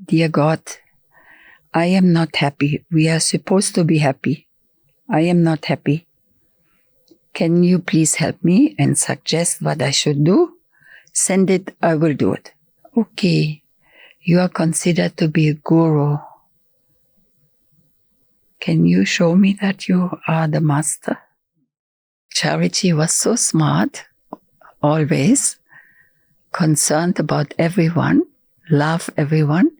Dear God, I am not happy. We are supposed to be happy. I am not happy. Can you please help me and suggest what I should do? Send it, I will do it. Okay, you are considered to be a guru. Can you show me that you are the master? Chariji was so smart, always concerned about everyone, love everyone,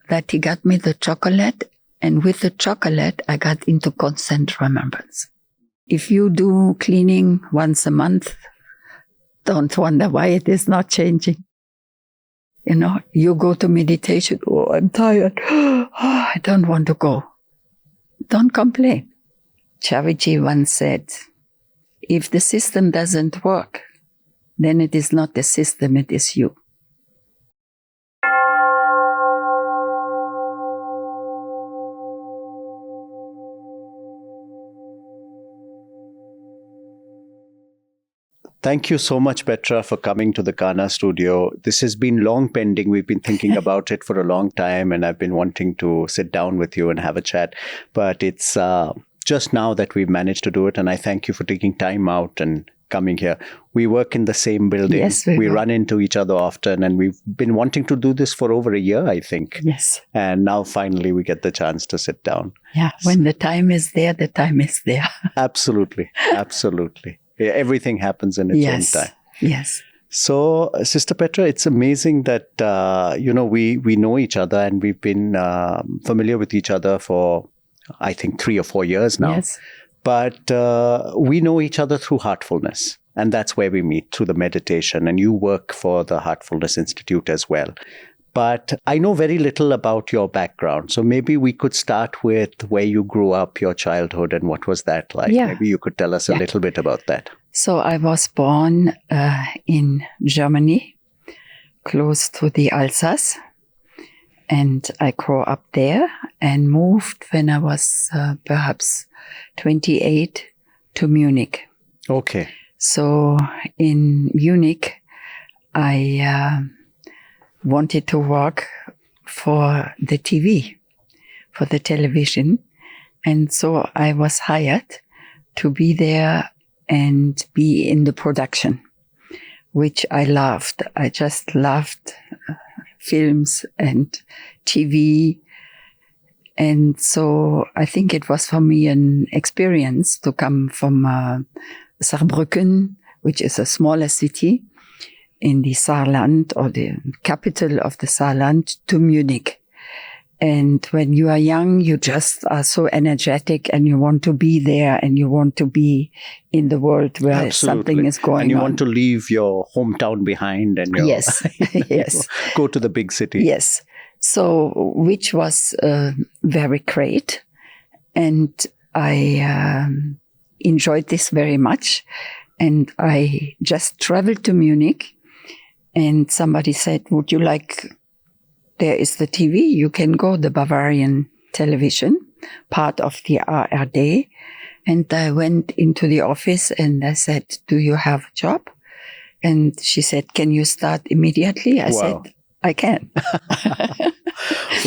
that he got me the chocolate, and with the chocolate, I got into constant remembrance. If you do cleaning once a month, don't wonder why it is not changing. You know, you go to meditation, oh, I'm tired. Oh, I don't want to go. Don't complain. Chariji once said, if the system doesn't work, then it is not the system, it is you. Thank you so much, Petra, for coming to the Kanha studio. This has been long pending. We've been thinking about it for a long time, and I've been wanting to sit down with you and have a chat. But it's just now that we've managed to do it, and I thank you for taking time out and coming here. We work in the same building. Yes, we run into each other often, and we've been wanting to do this for over a year, I think. Yes. And now finally we get the chance to sit down. Yeah, when the time is there, the time is there. Absolutely. Absolutely. Everything happens in its own time. Yes. So, Sister Petra, it's amazing that, we know each other, and we've been familiar with each other for, I think, 3 or 4 years now. Yes. But we know each other through heartfulness. And that's where we meet, through the meditation. And you work for the Heartfulness Institute as well. But I know very little about your background. So maybe we could start with where you grew up, your childhood, and what was that like? Yeah. Maybe you could tell us a little bit about that. So I was born in Germany, close to the Alsace. And I grew up there and moved when I was perhaps 28 to Munich. Okay. So in Munich, I wanted to work for the TV, for the television. And so I was hired to be there and be in the production, which I loved. I just loved films and TV. And so I think it was for me an experience to come from Saarbrücken, which is a smaller city in the Saarland, or the capital of the Saarland, to Munich. And when you are young, you just are so energetic, and you want to be there, and you want to be in the world where something is going on. And you want to leave your hometown behind and yes, yes, go to the big city. Yes. So, which was very great. And I enjoyed this very much. And I just traveled to Munich, and somebody said, would you like, there is the TV, you can go, the Bavarian television, part of the ARD. And I went into the office and I said, do you have a job? And she said, can you start immediately? I said, I can.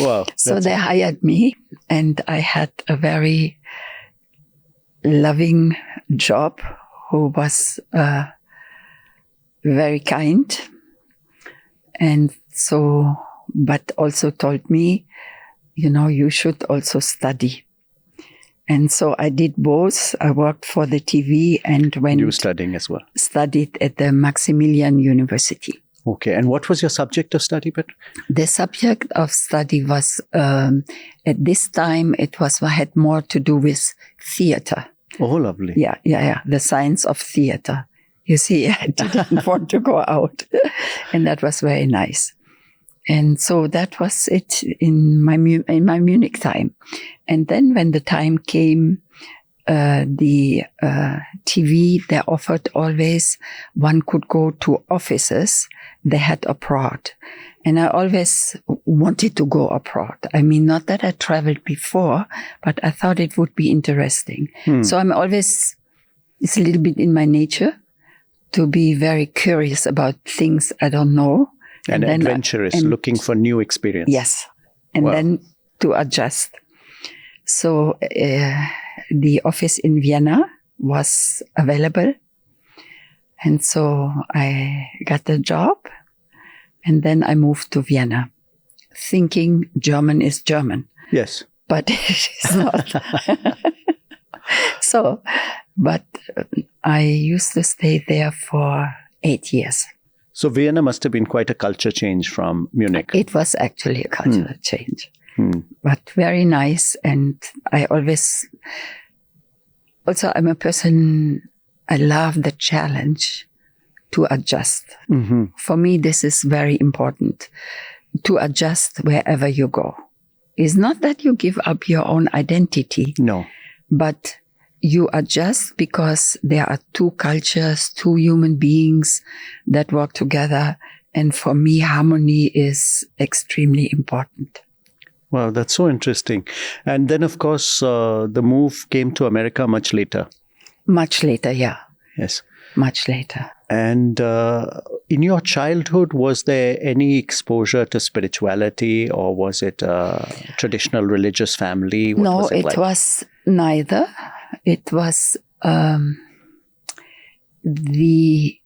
Wow. So they hired me, and I had a very loving job, who was very kind. And so, but also told me, you should also study. And so I did both. I worked for the TV and went... You were studying as well? Studied at the Maximilian University. Okay. And what was your subject of study, Petra? The subject of study was, at this time, had more to do with theater. Oh, lovely. Yeah. The science of theater. You see, I didn't want to go out. And that was very nice. And so that was it in my Munich time. And then when the time came, the TV, they offered always, one could go to offices they had abroad. And I always wanted to go abroad. I mean, not that I traveled before, but I thought it would be interesting. So I'm always, it's a little bit in my nature to be very curious about things I don't know. And adventurous, looking for new experience. and then to adjust. So the office in Vienna was available. And so I got the job, and then I moved to Vienna, thinking German is German. Yes. But it is not. But I used to stay there for 8 years. So Vienna must have been quite a culture change from Munich. It was actually a cultural change, but very nice. And I always, also I'm a person, I love the challenge to adjust. Mm-hmm. For me, this is very important, to adjust wherever you go. It's not that you give up your own identity. No. But you adjust because there are two cultures, two human beings that work together. And for me, harmony is extremely important. Wow, that's so interesting. And then, of course, the move came to America much later. Much later, yeah. Yes. Much later. And in your childhood, was there any exposure to spirituality, or was it a traditional religious family? What was it was neither. It was the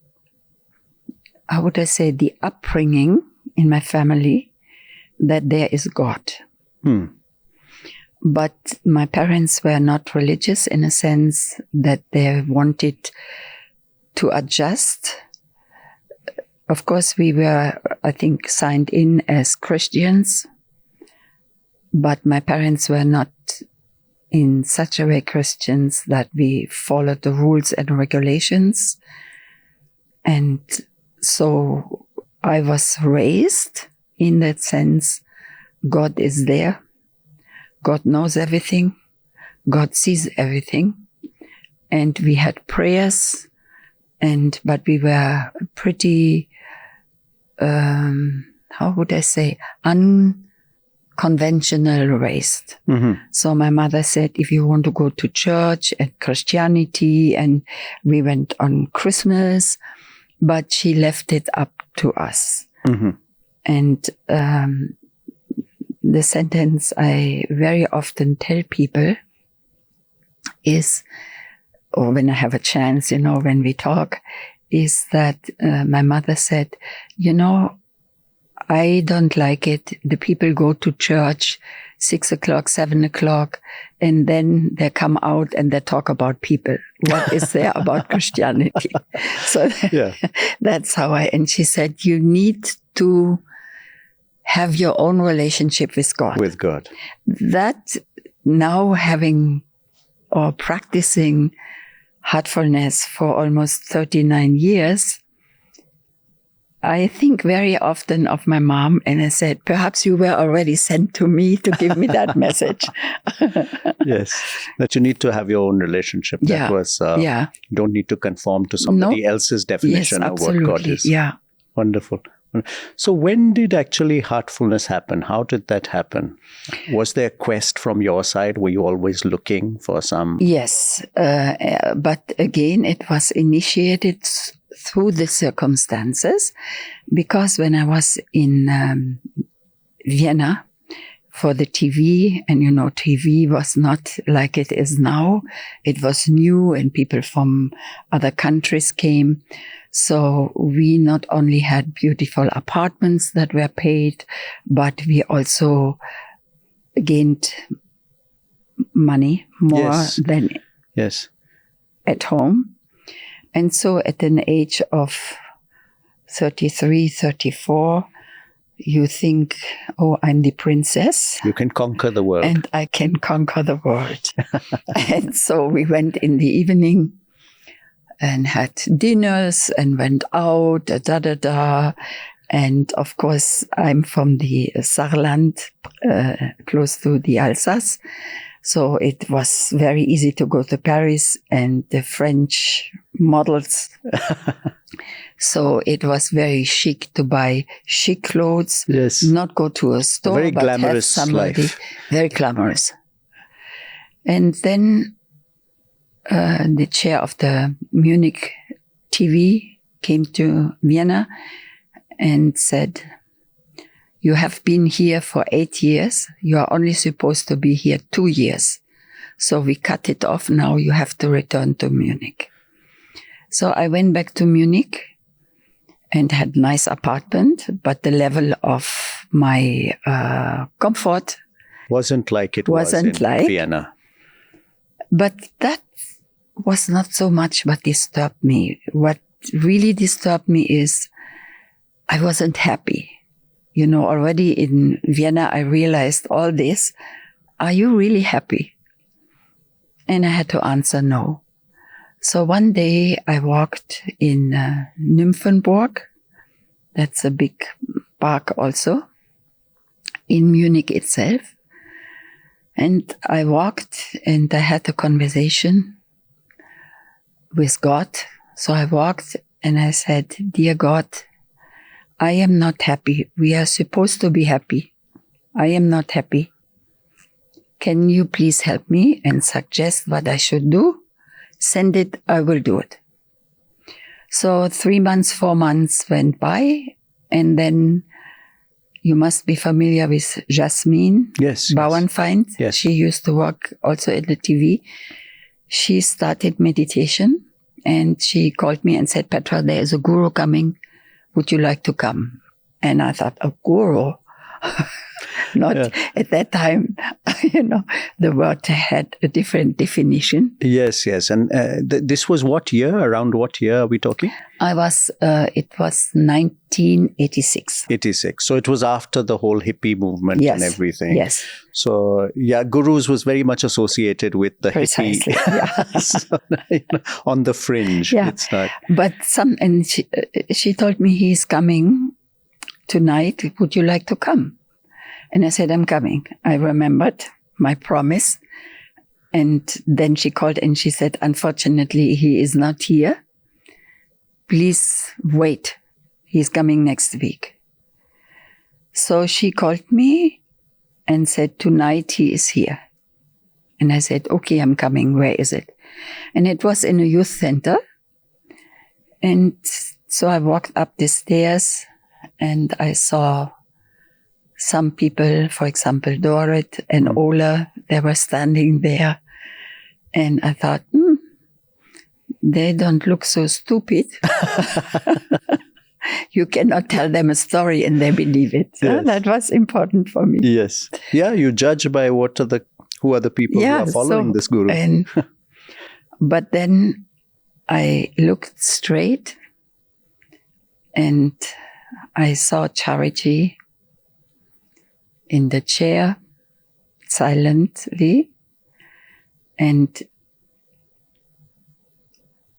upbringing in my family that there is God. But my parents were not religious in a sense that they wanted to adjust. Of course, we were, I think, signed in as Christians, but my parents were not in such a way Christians that we followed the rules and regulations. And so I was raised in that sense. God is there. God knows everything. God sees everything. And we had prayers, but we were pretty, unconventional raised. Mm-hmm. So my mother said, if you want to go to church and Christianity, and we went on Christmas, but she left it up to us. Mm-hmm. And the sentence I very often tell people is, or when I have a chance, when we talk, is that my mother said, I don't like it. The people go to church 6 o'clock, 7 o'clock, and then they come out and they talk about people. What is there about Christianity? So that's how and she said, you need to have your own relationship with God. With God. That now having or practicing heartfulness for almost 39 years, I think very often of my mom, and I said, perhaps you were already sent to me to give me that message. Yes, that you need to have your own relationship. That was, you don't need to conform to somebody else's definition of what God is. Yeah. Wonderful. So when did actually heartfulness happen? How did that happen? Was there a quest from your side? Were you always looking for some? Yes, but again, it was initiated through the circumstances, because when I was in Vienna for the TV, and TV was not like it is now. It was new and people from other countries came. So we not only had beautiful apartments that were paid, but we also gained money more than at home. And so at an age of 33, 34, you think, oh, I'm the princess. You can conquer the world. And I can conquer the world. And so we went in the evening and had dinners and went out, And of course, I'm from the Saarland, close to the Alsace. So it was very easy to go to Paris and the French models. So it was very chic to buy chic clothes. Yes. Not go to a store, very but glamorous have somebody. Life. Very glamorous. And then the chair of the Munich TV came to Vienna and said, you have been here for 8 years. You are only supposed to be here 2 years. So we cut it off. Now you have to return to Munich. So I went back to Munich and had a nice apartment, but the level of my comfort wasn't like it was in Vienna. But that was not so much what disturbed me. What really disturbed me is I wasn't happy. You know, already in Vienna, I realized all this. Are you really happy? And I had to answer no. So one day I walked in Nymphenburg. That's a big park also in Munich itself. And I walked and I had a conversation with God. So I walked and I said, Dear God, I am not happy. We are supposed to be happy. I am not happy. Can you please help me and suggest what I should do? Send it, I will do it. So 3 months, 4 months went by, and then you must be familiar with Jasmine Bauernfeind. Yes. She used to work also at the TV. She started meditation, and she called me and said, Petra, there is a guru coming. Would you like to come? And I thought, a guru? At that time, you know, the word had a different definition. Yes. And this was what year? Around what year are we talking? It was 1986. 86. So it was after the whole hippie movement and everything. Yes. So, gurus was very much associated with the Precisely, hippie. So, on the fringe. Yeah. It's not. But she told me he's coming tonight. Would you like to come? And I said, I'm coming. I remembered my promise. And then she called and she said, unfortunately, he is not here. Please wait. He's coming next week. So she called me and said, tonight he is here. And I said, okay, I'm coming. Where is it? And it was in a youth center. And so I walked up the stairs and I saw some people, for example, Dorit and Ola, they were standing there. And I thought, they don't look so stupid. You cannot tell them a story and they believe it. Yes. That was important for me. Yes. Yeah, you judge by who are the people who are following this guru. But then I looked straight and I saw Chariji in the chair, silently. And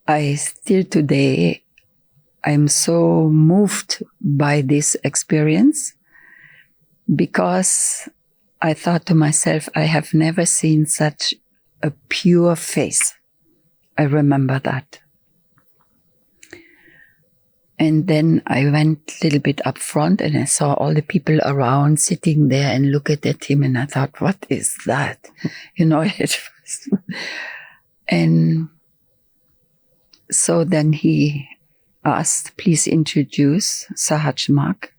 I still today, I'm so moved by this experience because I thought to myself, I have never seen such a pure face. I remember that. And then I went a little bit up front and I saw all the people around sitting there and looked at him and I thought, what is that? You know, and so then he asked, please introduce Sahaj Mark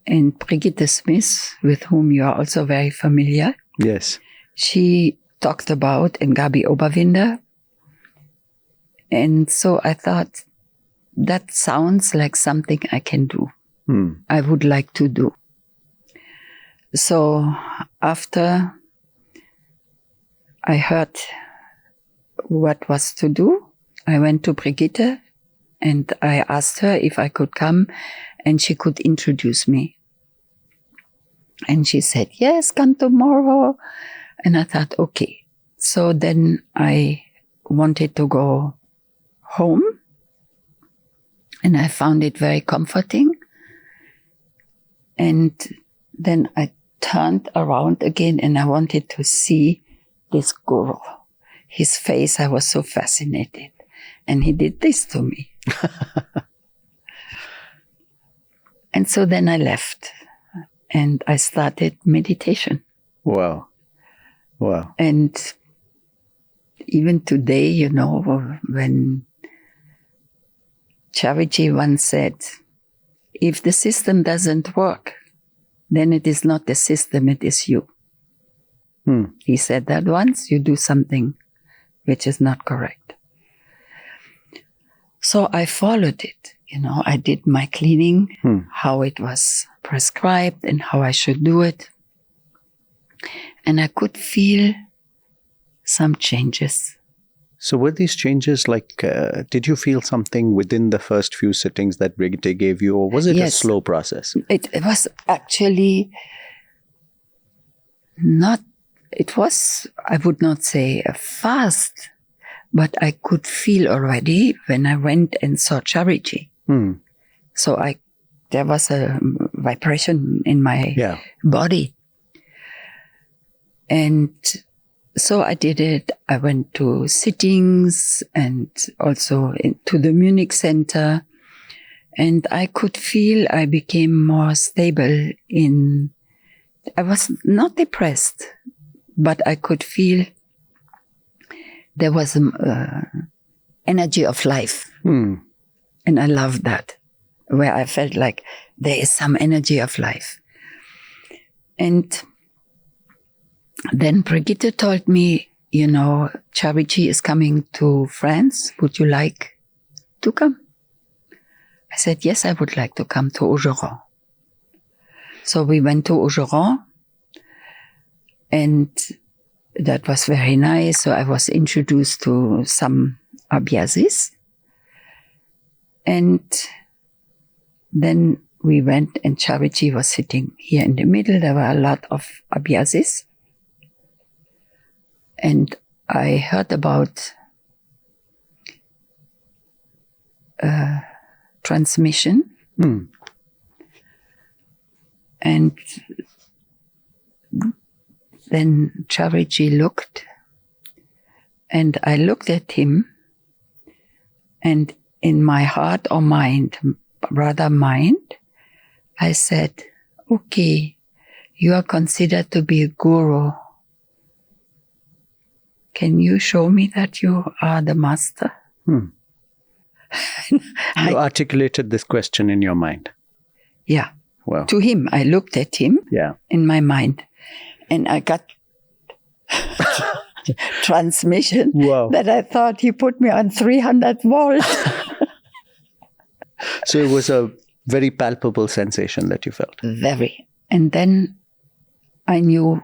and Brigitte Smith, with whom you are also very familiar. Yes. She talked about, and Gabi Oberwinder. And so I thought, that sounds like something I can do. I would like to do. So after I heard what was to do, I went to Brigitte and I asked her if I could come and she could introduce me. And she said, yes, come tomorrow. And I thought, okay. So then I wanted to go home and I found it very comforting. And then I turned around again and I wanted to see this guru. His face, I was so fascinated. And he did this to me. And so then I left and I started meditation. Wow. And even today, you know, when Chariji once said, if the system doesn't work, then it is not the system, it is you. He said that once you do something which is not correct. So I followed it. I did my cleaning, how it was prescribed and how I should do it. And I could feel some changes. So were these changes like, did you feel something within the first few sittings that Brigitte gave you, or was it a slow process? It was actually not, it was, I would not say fast, but I could feel already when I went and saw Chariji. So there was a vibration in my body. And so I did it. I went to sittings and also to the Munich Center. And I could feel I became more stable I was not depressed, but I could feel there was energy of life. And I loved that, where I felt like there is some energy of life. And then Brigitte told me, Chariji is coming to France. Would you like to come? I said, yes, I would like to come to Augeron. So we went to Augeron, and that was very nice. So I was introduced to some abhyazis. And then we went, and Chariji was sitting here in the middle. There were a lot of abhyazis. And I heard about transmission. And then Chariji looked, and I looked at him, and in my heart or mind, rather mind, I said, okay, you are considered to be a guru. Can you show me that you are the master? You articulated this question in your mind. Yeah. Wow. To him, I looked at him in my mind, and I got transmission that I thought he put me on 300 volts. So it was a very palpable sensation that you felt. Very. And then I knew,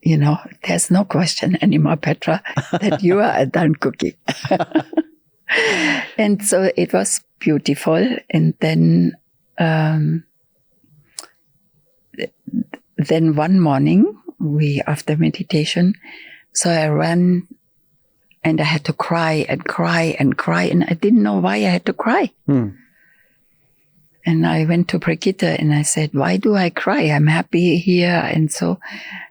there's no question anymore, Petra, that you are a done cookie. And so it was beautiful. And then one morning, after meditation, so I ran, and I had to cry and cry and cry, and I didn't know why I had to cry. And I went to Brigitte and I said, why do I cry? I'm happy here.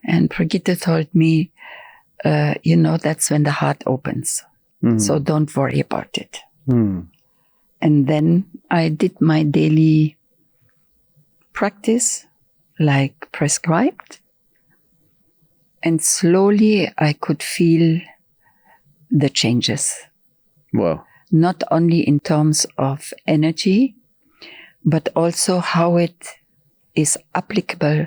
And Brigitte told me, that's when the heart opens. So don't worry about it. And then I did my daily practice like prescribed. And slowly I could feel the changes. Wow. Not only in terms of energy, but also how it is applicable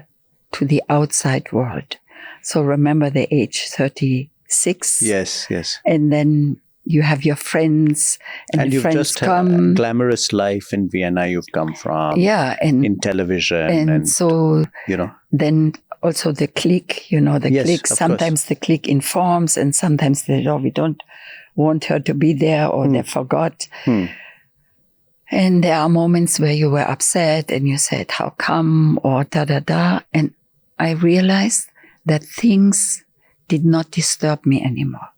to the outside world. So remember the age 36. Yes. And then you have your friends, and you've friends just come. Had a glamorous life in Vienna you've come from. And in television. And so, then also the clique, clique. Sometimes the clique informs, and sometimes they we don't want her to be there, or they forgot. And there are moments where you were upset and you said, how come, or da-da-da. And I realized that things did not disturb me anymore.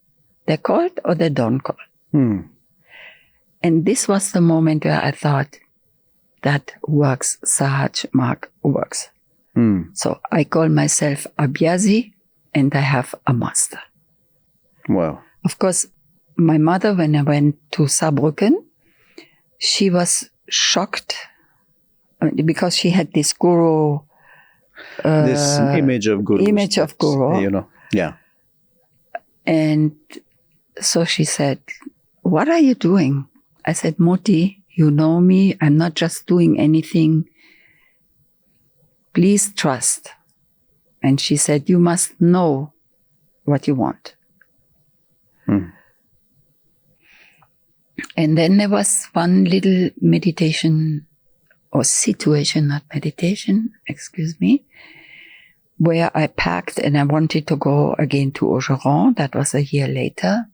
They called or they don't call. And this was the moment where I thought, that works, Sahaj Mark works. So I call myself Abhyazi, and I have a master. Wow. Of course, my mother, when I went to Saarbrücken, she was shocked because she had this guru. This image of guru. Yeah. And so she said, what are you doing? I said, Moti, You know me. I'm not just doing anything. Please trust. And she said, you must know what you want. And then there was one little meditation or situation, not meditation, excuse me, where I packed and I wanted to go again to Ogeron. That was a year later.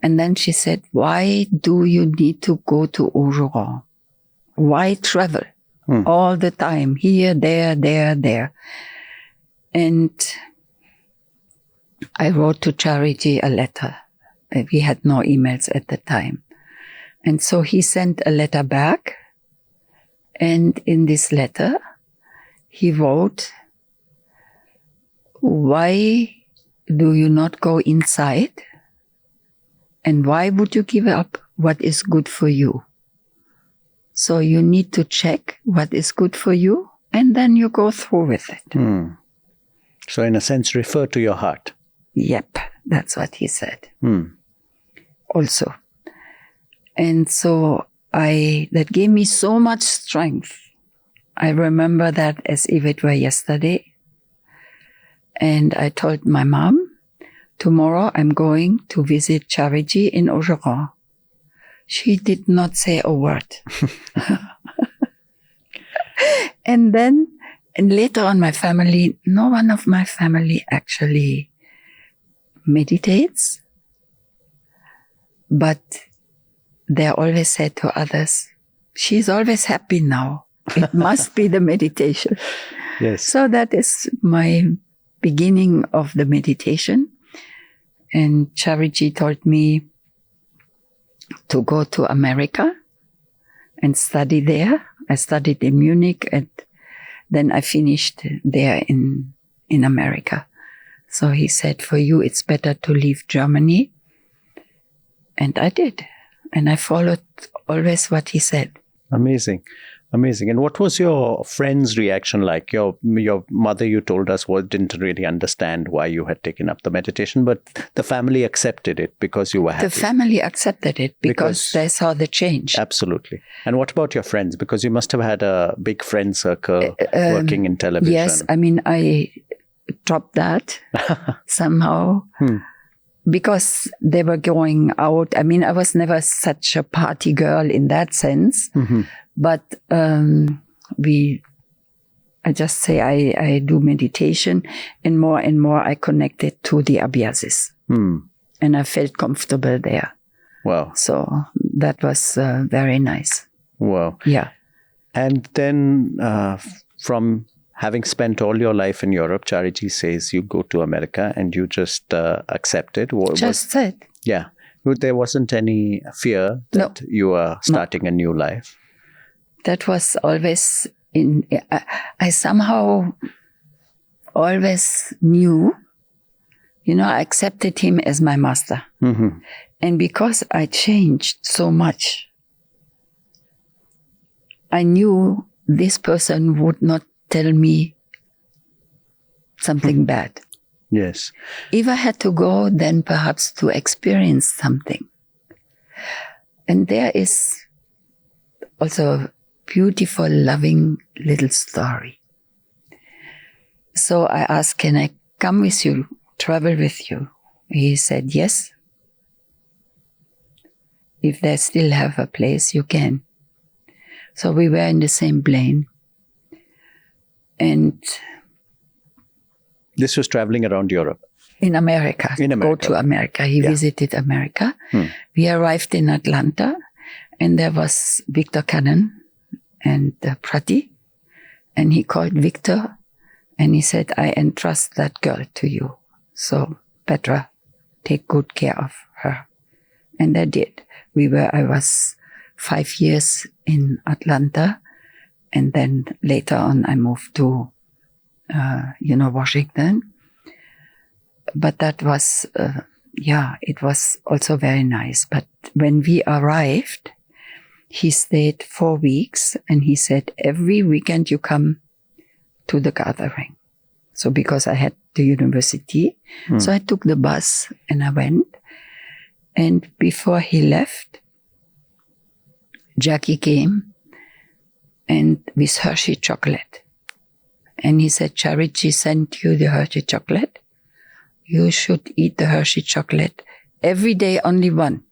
And then she said, why do you need to go to Ogeron? Why travel all the time? Here, there. And I wrote to Chariji a letter. We had no emails at the time. And so he sent a letter back. And in this letter, he wrote, why do you not go inside? And why would you give up what is good for you? So you need to check what is good for you, and then you go through with it. So in a sense, refer to your heart. Yep, that's what he said. Also. And so that gave me so much strength. I remember that as if it were yesterday. And I told my mom, tomorrow I'm going to visit Chariji in Ogeron. She did not say a word. And later on my family, no one of my family actually meditates. But they always said to others, she's always happy now. It must be the meditation. Yes. So that is my beginning of the meditation. And Chariji told me to go to America and study there. I studied in Munich and then I finished there in America. So he said, for you, it's better to leave Germany. And I did. And I followed always what he said. Amazing. And what was your friend's reaction like? Your mother, you told us, didn't really understand why you had taken up the meditation, but the family accepted it because you were happy. The family accepted it because they saw the change. Absolutely. And what about your friends? Because you must have had a big friend circle working in television. Yes, I mean, I dropped that somehow. Because they were going out. I mean, I was never such a party girl in that sense. But I just say I do meditation and more I connected to the abhyasis. And I felt comfortable there. Wow. So that was very nice. Wow. Yeah. And then from having spent all your life in Europe, Chariji says you go to America and you just accepted. Said. Yeah. There wasn't any fear that you are starting a new life. That was always I somehow always knew, I accepted him as my master. And because I changed so much, I knew this person would not tell me something bad. Yes. If I had to go, then perhaps to experience something. And there is also a beautiful, loving little story. So I asked, can I come with you, travel with you? He said, yes. If they still have a place, you can. So we were in the same plane. And this was traveling around Europe. In America. Go to America. He visited America. We arrived in Atlanta, and there was Victor Cannon and Prati. And he called Victor, and he said, I entrust that girl to you. So, Petra, take good care of her. And I did. I was 5 years in Atlanta. And then later on, I moved to, Washington. But that was, it was also very nice. But when we arrived, he stayed 4 weeks and he said, every weekend you come to the gathering. So because I had the university, so I took the bus and I went. And before he left, Jackie came and with Hershey chocolate. And he said, Chariji sent you the Hershey chocolate. You should eat the Hershey chocolate every day, only one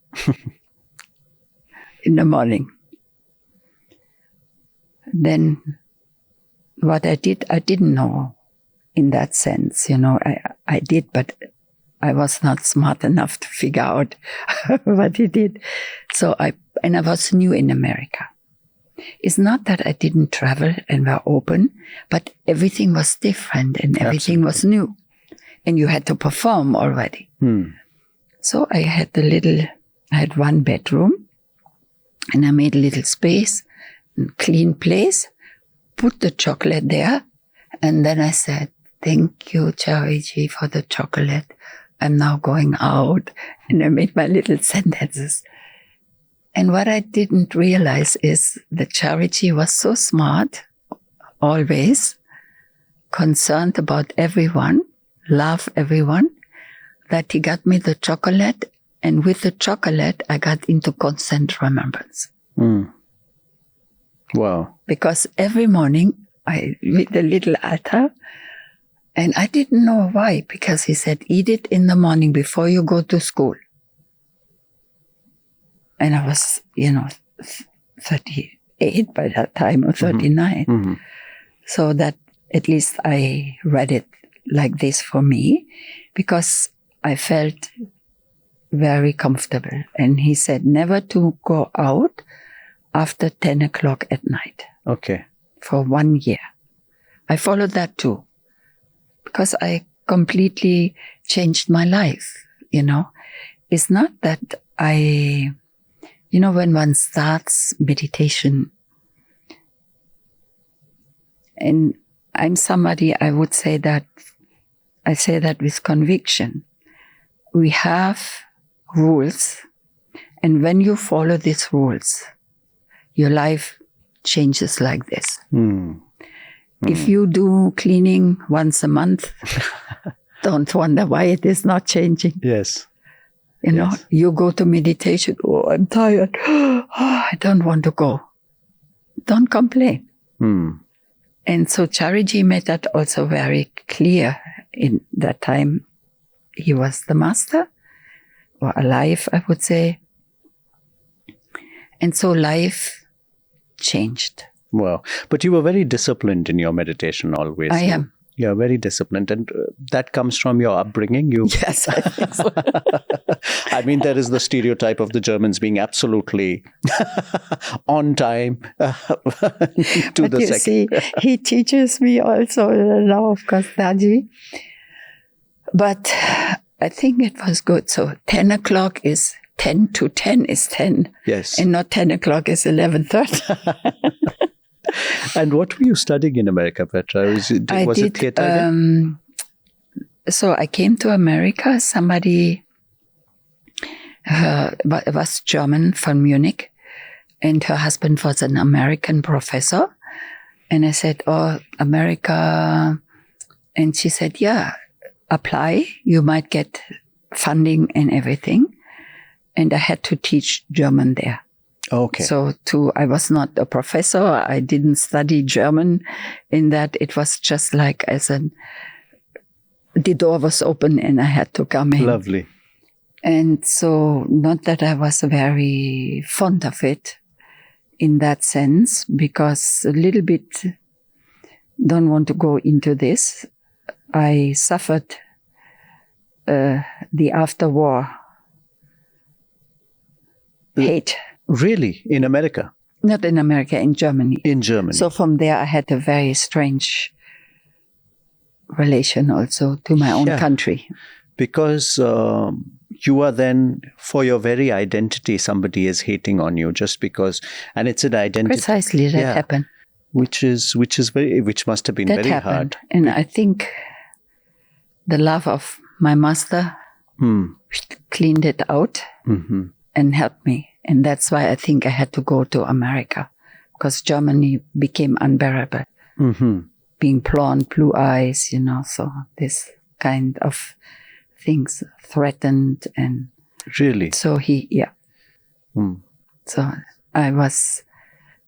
in the morning. Then what I didn't know in that sense, I did, but I was not smart enough to figure out what he did. So I was new in America. It's not that I didn't travel and were open, but everything was different and everything was new. And you had to perform already. So I had one bedroom and I made a little space, clean place, put the chocolate there. And then I said, thank you, Chariji, for the chocolate. I'm now going out. And I made my little sentences. And what I didn't realize is that Chariji was so smart, always concerned about everyone, love everyone, that he got me the chocolate. And with the chocolate, I got into constant remembrance. Wow. Because every morning, I read the little altar, and I didn't know why, because he said, eat it in the morning before you go to school. And I was, 38 by that time, or 39. So that at least I read it like this for me, because I felt very comfortable. And he said never to go out after 10 o'clock at night. Okay. For 1 year. I followed that too, because I completely changed my life, It's not that when one starts meditation, and I'm somebody, I say that with conviction. We have rules, and when you follow these rules, your life changes like this. If you do cleaning once a month, don't wonder why it is not changing. Yes. You go to meditation. Oh, I'm tired. Oh, I don't want to go. Don't complain. And so Chariji made that also very clear. In that time, he was the master, or alive, I would say. And so life changed. Wow. But you were very disciplined in your meditation always. I am. You're very disciplined. And that comes from your upbringing? Yes, I think so. I mean, there is the stereotype of the Germans being absolutely on time to the second. See, he teaches me also the law of Kastaji. But I think it was good. So 10 o'clock is 10 to 10 is 10. Yes. And not 10 o'clock is 11:30. And what were you studying in America, Petra? Was it theater? So I came to America. Somebody was German from Munich, and her husband was an American professor. And I said, oh, America. And she said, yeah, apply. You might get funding and everything. And I had to teach German there. Okay. So I was not a professor. I didn't study German in that. It was just like the door was open and I had to come in. Lovely. And so not that I was very fond of it in that sense, because a little bit, don't want to go into this. I suffered the after-war hate. Really? In America? Not in America, in Germany. In Germany. So from there I had a very strange relation also to my own country. Because you are then, for your very identity, somebody is hating on you just because, and it's an identity. Precisely, that happened. Which must have been that very happened. hard. And I think the love of my master cleaned it out and helped me. And that's why I think I had to go to America, because Germany became unbearable. Being blonde, blue eyes, so this kind of things threatened. And really? so So I was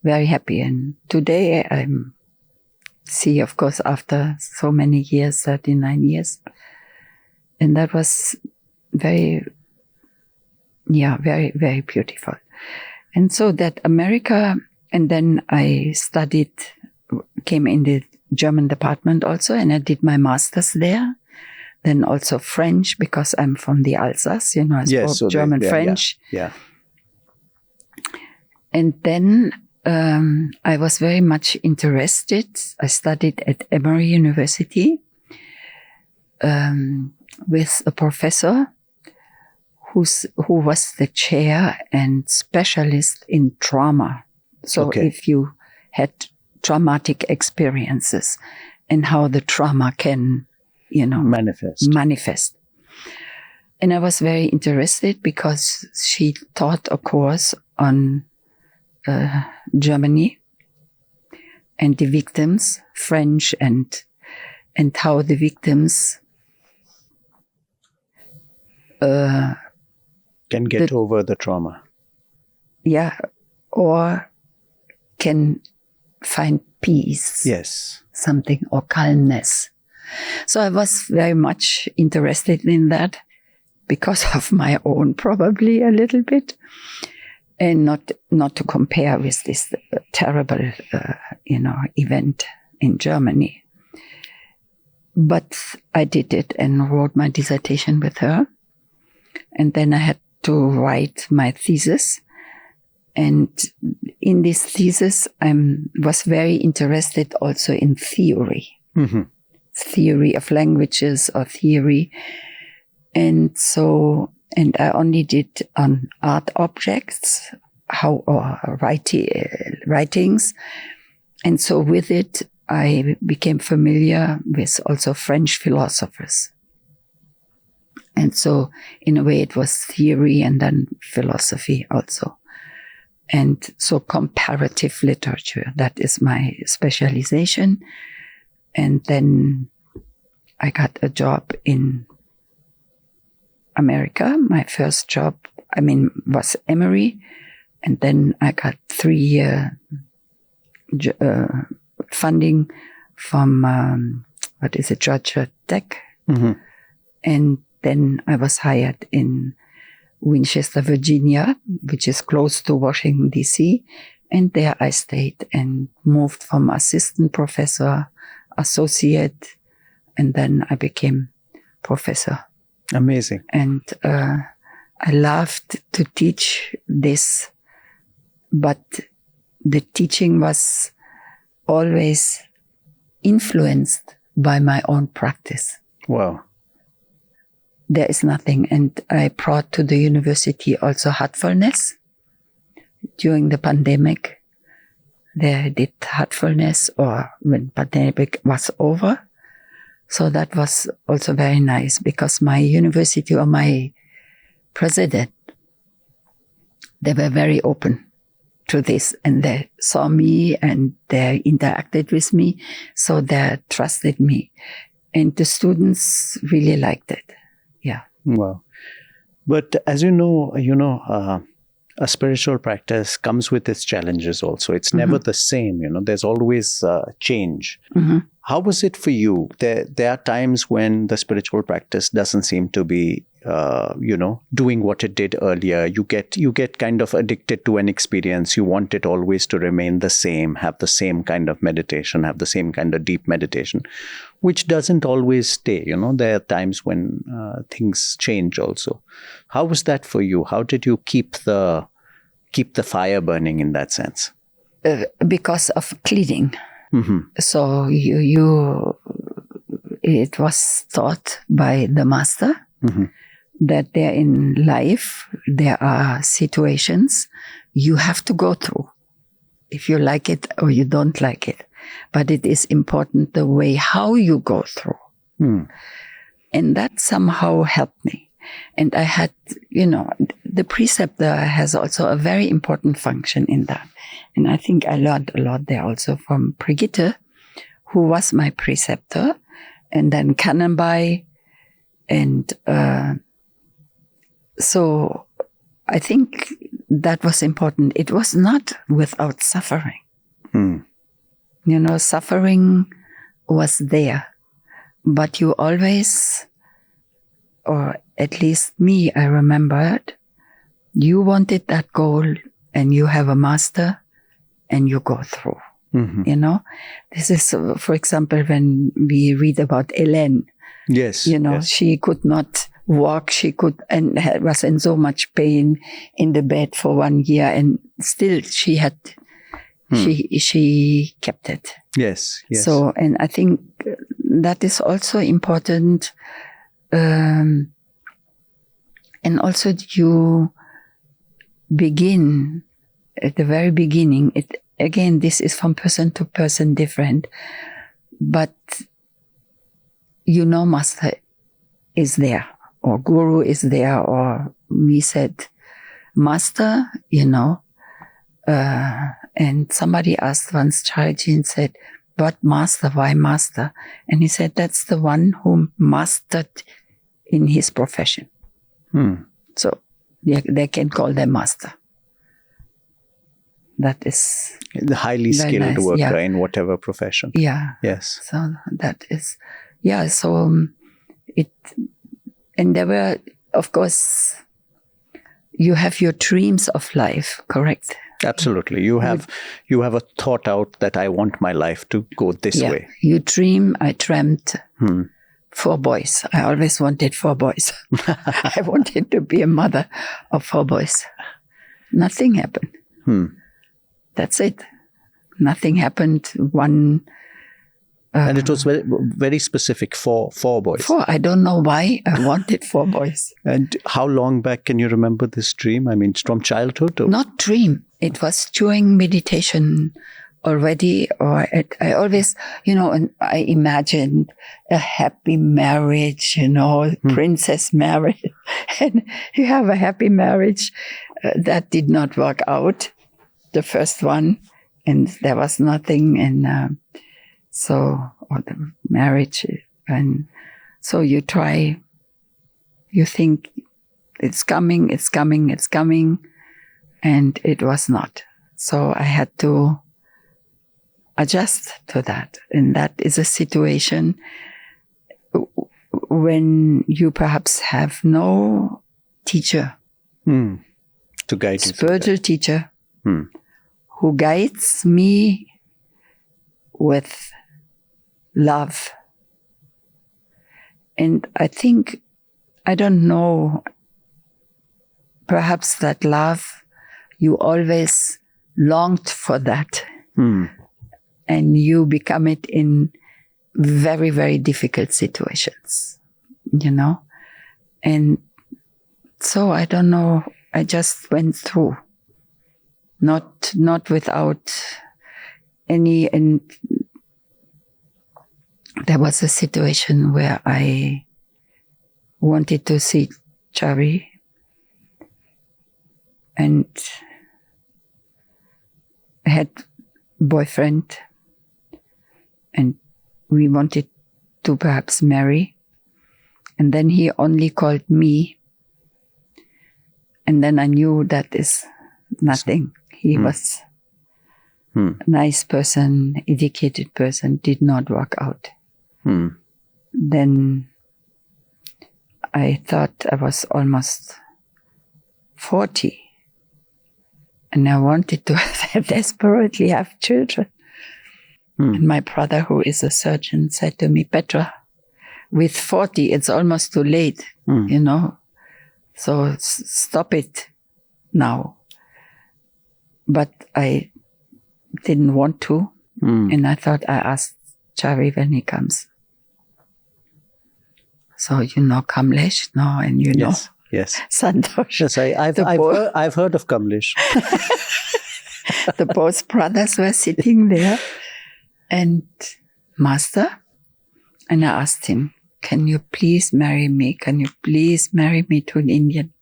very happy. And today I'm see, of course, after so many years, 39 years. And that was very, very beautiful. And so that America, and then I studied, came in the German department also, and I did my master's there. Then also French, because I'm from the Alsace, I spoke German, French. Yeah. And then I was very much interested. I studied at Emory University with a professor who was the chair and specialist in trauma. So if you had traumatic experiences and how the trauma can, manifest. And I was very interested because she taught a course on Germany and the victims, French, and how the victims can get over the trauma. Yeah, or can find peace. Yes. Something, or calmness. So I was very much interested in that because of my own, probably a little bit. And not to compare with this terrible, event in Germany. But I did it and wrote my dissertation with her. And then I had to write my thesis. And in this thesis, I was very interested also in theory. Mm-hmm. Theory of languages or theory. And I only did on art objects, writings. And so with it, I became familiar with also French philosophers. And so in a way it was theory and then philosophy also. And so comparative literature, that is my specialization. And then I got a job in America. My first job, was Emory. And then I got 3-year funding from, Georgia Tech. Mm-hmm. And then I was hired in Winchester, Virginia, which is close to Washington, D.C. And there I stayed and moved from assistant professor, associate, and then I became professor. Amazing. And I loved to teach this, but the teaching was always influenced by my own practice. Wow. There is nothing. And I brought to the university also heartfulness. During the pandemic, they did heartfulness, or when pandemic was over. So that was also very nice because my university, or my president, they were very open to this, and they saw me and they interacted with me. So they trusted me, and the students really liked it. Yeah. Wow. But as you know, a spiritual practice comes with its challenges also. It's never the same, there's always change. Mm-hmm. How was it for you? There are times when the spiritual practice doesn't seem to be, doing what it did earlier. You get kind of addicted to an experience. You want it always to remain the same, have the same kind of meditation, have the same kind of deep meditation, which doesn't always stay. There are times when things change also. How was that for you? How did you keep the fire burning in that sense? Because of cleaning. Mm-hmm. So it was taught by the master that there in life, there are situations you have to go through, if you like it or you don't like it. But it is important the way how you go through. Mm. And that somehow helped me. And I had, the preceptor has also a very important function in that. And I think I learned a lot there also from Brigitte, who was my preceptor, and then Kanha. And so I think that was important. It was not without suffering. Suffering was there, but you always, or at least me, I remembered, you wanted that goal and you have a master and you go through. This is, for example, when we read about Hélène. Yes. She could not walk, and was in so much pain in the bed for 1 year, and still she had, she kept it. Yes. So, and I think that is also important. And also you begin at the very beginning. Again, this is from person to person different, but master is there, or guru is there, or we said master, and somebody asked once Chariji and said, but master, why master? And he said, that's the one who mastered in his profession. So they can call them master. That is the highly skilled worker in whatever profession. Yeah. Yes. So that is, so and there were, of course, you have your dreams of life, correct? Absolutely. You have a thought out that I want my life to go this way. You dream. I dreamt 4 boys. I always wanted 4 boys. I wanted to be a mother of 4 boys. Nothing happened. That's it. Nothing happened. One. And it was very, very specific for 4 boys. 4. I don't know why I wanted 4 boys. And how long back can you remember this dream? I mean, from childhood? Or? Not dream. It was during meditation already. Or I always, and I imagined a happy marriage, princess marriage. And you have a happy marriage. That did not work out. The first one. And there was nothing. And or the marriage, and so you try, you think it's coming, and it was not. So I had to adjust to that. And that is a situation when you perhaps have no teacher to guide you. Spiritual teacher who guides me with love. And I think, I don't know, perhaps that love, you always longed for that. And you become it in very, very difficult situations, And so I don't know, I just went through, not without any, and there was a situation where I wanted to see Chariji, and I had a boyfriend, and we wanted to perhaps marry, and then he only called me, and then I knew that is nothing. He was a nice person, educated person, did not work out. Then I thought I was almost 40 and I wanted to desperately have children. And my brother, who is a surgeon, said to me, Petra, with 40, it's almost too late, so stop it now. But I didn't want to. And I thought I asked Chariji when he comes. So, Kamlesh, no, and Yes. Santosh. Yes, I've heard of Kamlesh. The both brothers were sitting there and Master, and I asked him, can you please marry me? Can you please marry me to an Indian?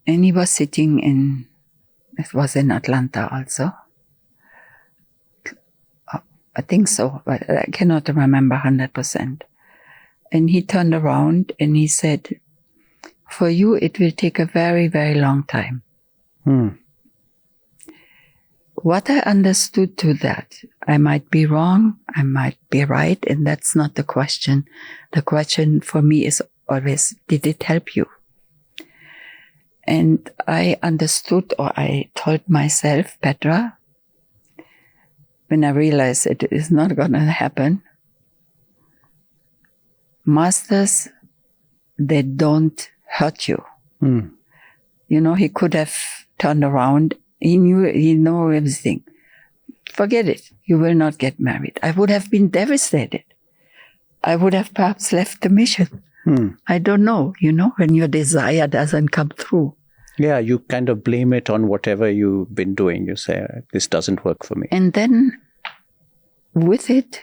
And he was sitting it was in Atlanta also. I think so, but I cannot remember 100%. And he turned around and he said, For you, it will take a very, very long time. What I understood to that, I might be wrong, I might be right, and that's not the question. The question for me is always, did it help you? And I understood, or I told myself, Petra, when I realized it is not going to happen, masters, they don't hurt you. You know, he could have turned around. He knew everything. Forget it. You will not get married. I would have been devastated. I would have perhaps left the mission. I don't know, when your desire doesn't come through. Yeah, you kind of blame it on whatever you've been doing. You say, this doesn't work for me. And then with it,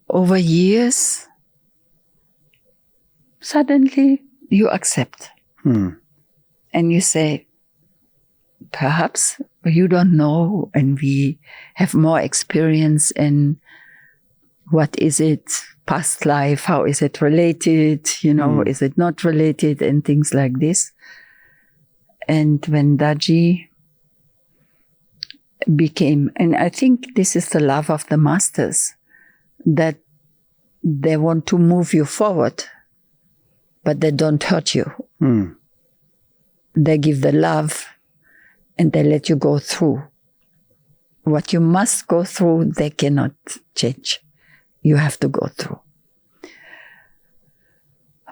over years, suddenly you accept. And you say, perhaps you don't know, and we have more experience in what is it, past life, how is it related, is it not related, and things like this. And when Daji became, and I think this is the love of the masters, that they want to move you forward, but they don't hurt you. They give the love, and they let you go through. What you must go through, they cannot change. You have to go through.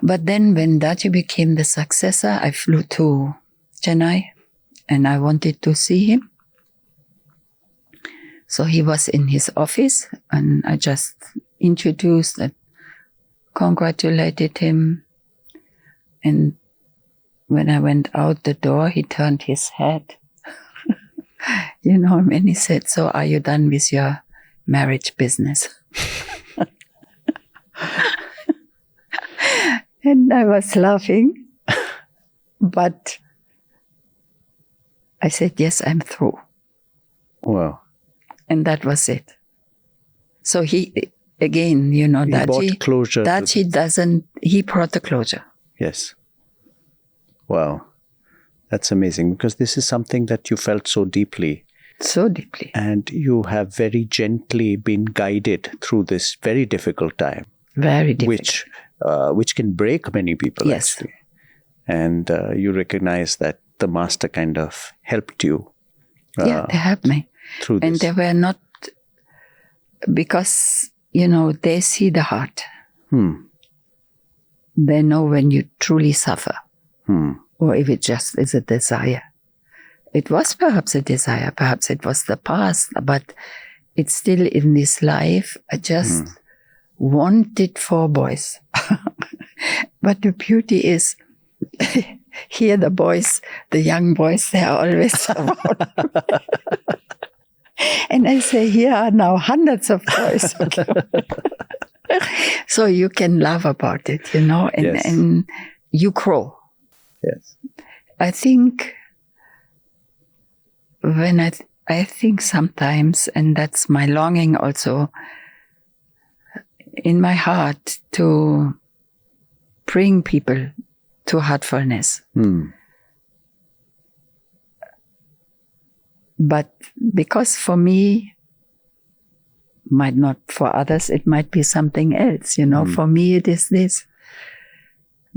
But then when Daji became the successor, I flew to Chennai, and I wanted to see him. So he was in his office, and I just introduced and congratulated him. And when I went out the door, he turned his head. And he said, so are you done with your marriage business? And I was laughing, but I said, yes, I'm through. Wow. And that was it. So he, again, Daji, closure. He brought the closure. Yes. Wow. That's amazing, because this is something that you felt so deeply. So deeply. And you have very gently been guided through this very difficult time. Very difficult. Which can break many people, yes. Actually. And you recognize that the master kind of helped you. Yeah, they helped me. Through this. And they were not, because, they see the heart. They know when you truly suffer. Or if it just is a desire. It was perhaps a desire, perhaps it was the past, but it's still in this life. I just wanted 4 boys. But the beauty is, here the boys, the young boys, they are always around. And I say, here are now hundreds of boys. So you can laugh about it, and you grow. Yes. I think when I think sometimes, and that's my longing also in my heart, to bring people to heartfulness. But because for me, might not for others, it might be something else, For me, it is this.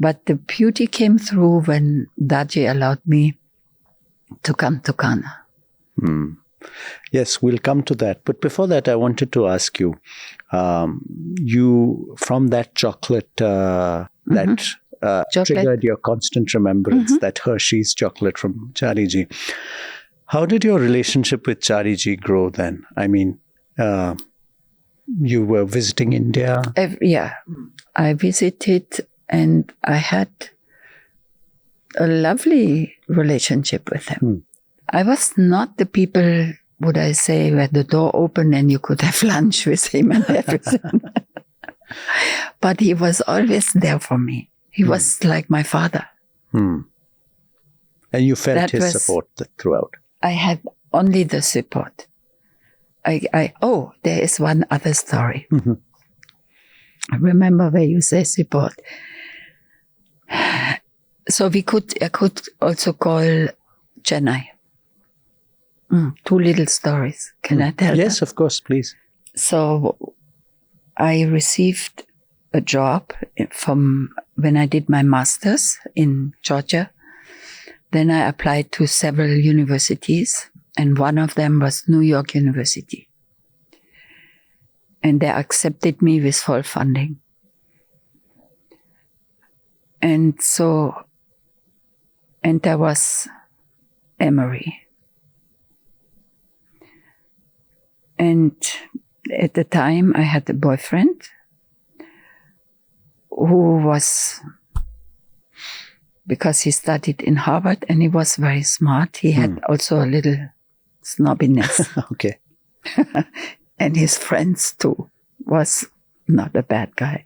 But the beauty came through when Daji allowed me to come to Kanha. Yes, we'll come to that. But before that, I wanted to ask you, from that chocolate that triggered your constant remembrance, that Hershey's chocolate from Chariji. How did your relationship with Chariji grow then? I mean, you were visiting India? Yeah, I visited, and I had a lovely relationship with him. I was not the people, would I say, where the door opened and you could have lunch with him and everything. But he was always there for me. He was like my father. And you felt his support throughout? I had only the support. There is one other story. I remember where you say support. So I could also call Chennai. 2 little stories. Can I tell Yes, them? of course, please. So I received a job from when I did my master's in Georgia. Then I applied to several universities, and one of them was New York University. And they accepted me with full funding. And there was Emory. And at the time I had a boyfriend who was, because he studied in Harvard and he was very smart, he had also a little snobbiness. Okay. And his friends too, was not a bad guy.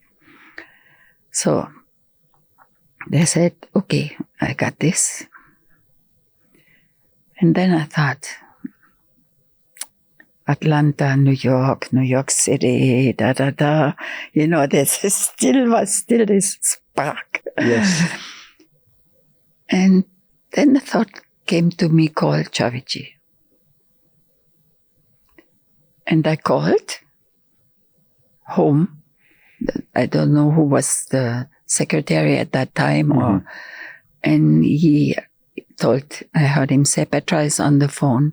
So they said, okay, I got this. And then I thought, Atlanta, New York City, there was still this spark. Yes. And then the thought came to me called Chariji. And I called home. I don't know who was the secretary at that time, and I heard him say, Petra is on the phone.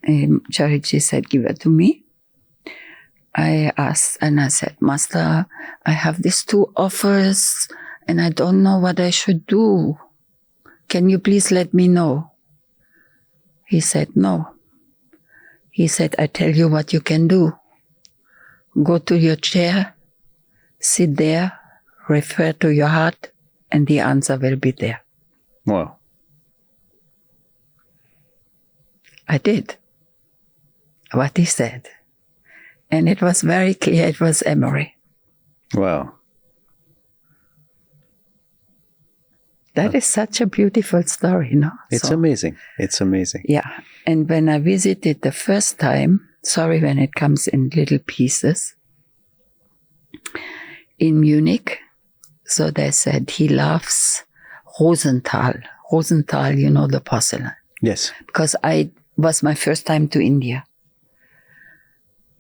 And Chariji said, give it to me. I asked and I said, Master, I have these 2 offers and I don't know what I should do. Can you please let me know? He said, no. He said, I tell you what you can do. Go to your chair, sit there, refer to your heart, and the answer will be there. Wow. I did what he said. And it was very clear it was Emory. Wow. That is such a beautiful story, no? It's amazing. It's amazing. Yeah. And when I visited the first time, sorry when it comes in little pieces, in Munich, so they said he loves Rosenthal. Rosenthal, you know, the porcelain. Yes. Because I was my first time to India.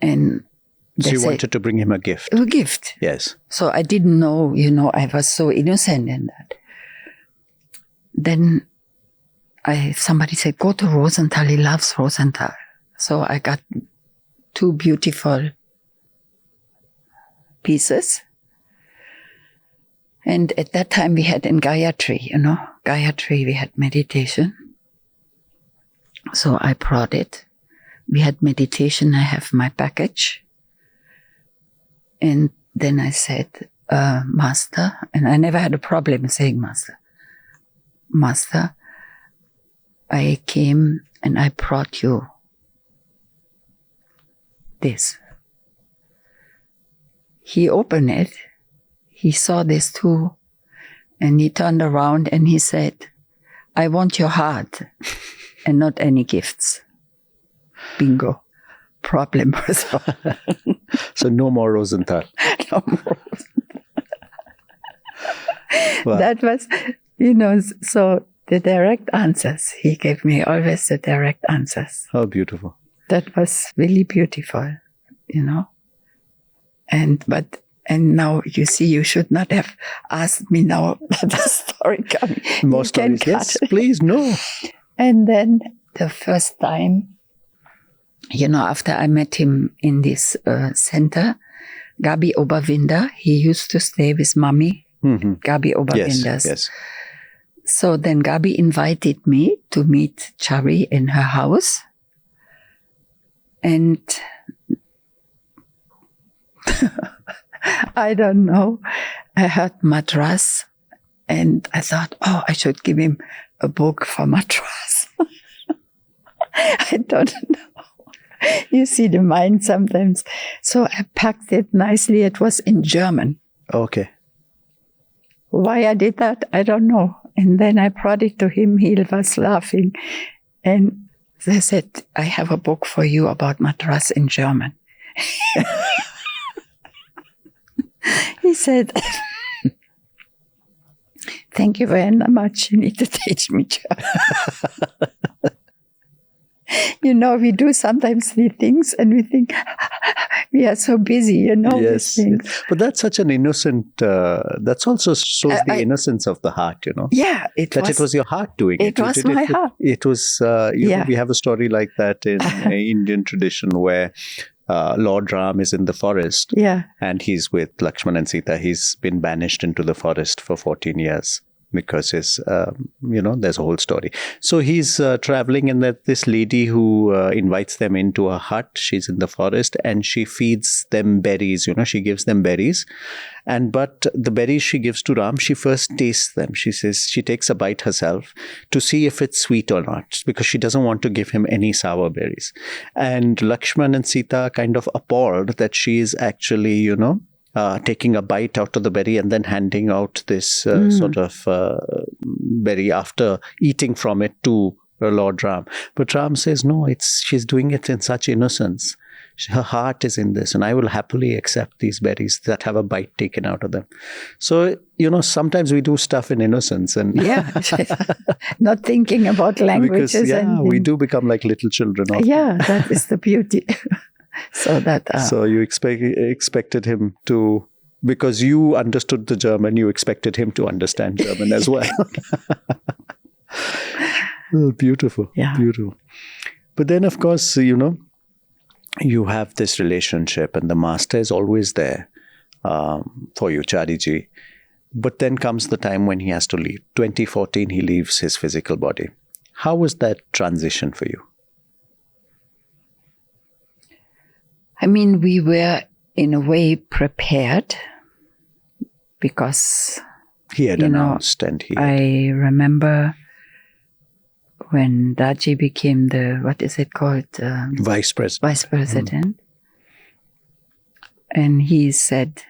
And so you wanted to bring him a gift? A gift. Yes. So I didn't know, I was so innocent in that. Then somebody said, go to Rosenthal, he loves Rosenthal. So I got 2 beautiful pieces. And at that time we had in Gayatri, Gayatri, we had meditation. So I brought it. We had meditation, I have my package. And then I said, Master, and I never had a problem saying Master. Master, I came and I brought you this. He opened it. He saw this too. And he turned around and he said, I want your heart and not any gifts. Bingo. Problem was solved. So no more Rosenthal. No more Rosenthal. Wow. That was, so the direct answers. He gave me always the direct answers. How beautiful. That was really beautiful, And now you see, you should not have asked me now that the story coming. More stories, yes, please, no. And then the first time, after I met him in this center, Gabi Oberwinder, he used to stay with Mommy, Gabi Oberwinders. Yes. So then Gabi invited me to meet Chari in her house. And I don't know, I heard Madras and I thought, I should give him a book for Madras. I don't know. You see the mind sometimes. So I packed it nicely. It was in German. Okay. Why I did that, I don't know. And then I brought it to him. He was laughing. And they said, I have a book for you about Madras in German. He said, Thank you very much. You need to teach me German. We do sometimes the things and we think we are so busy, with things. But that's such an innocent, that's also shows the innocence of the heart, Yeah, it was your heart doing it. It was my heart. It was, we have a story like that in Indian tradition where Lord Ram is in the forest and he's with Lakshman and Sita. He's been banished into the forest for 14 years. Because there's a whole story. So he's traveling, and that this lady who invites them into a hut, she's in the forest, and she feeds them berries. She gives them berries, but the berries she gives to Ram, she first tastes them. She says she takes a bite herself to see if it's sweet or not, because she doesn't want to give him any sour berries. And Lakshman and Sita are kind of appalled that she is actually, taking a bite out of the berry and then handing out this sort of berry after eating from it to Lord Ram. But Ram says, no, she's doing it in such innocence. Her heart is in this, and I will happily accept these berries that have a bite taken out of them. So, sometimes we do stuff in innocence. And not thinking about languages. Because, we do become like little children. Often. Yeah, that is the beauty. So you expected him to, because you understood the German, you expected him to understand German as well. Oh, beautiful. Yeah. Beautiful. But then, of course, you have this relationship and the master is always there for you, Chariji. But then comes the time when he has to leave. 2014, he leaves his physical body. How was that transition for you? I mean, we were in a way prepared because he had announced, and I remember when Daji became the, what is it called? Vice President. Vice President. And he said,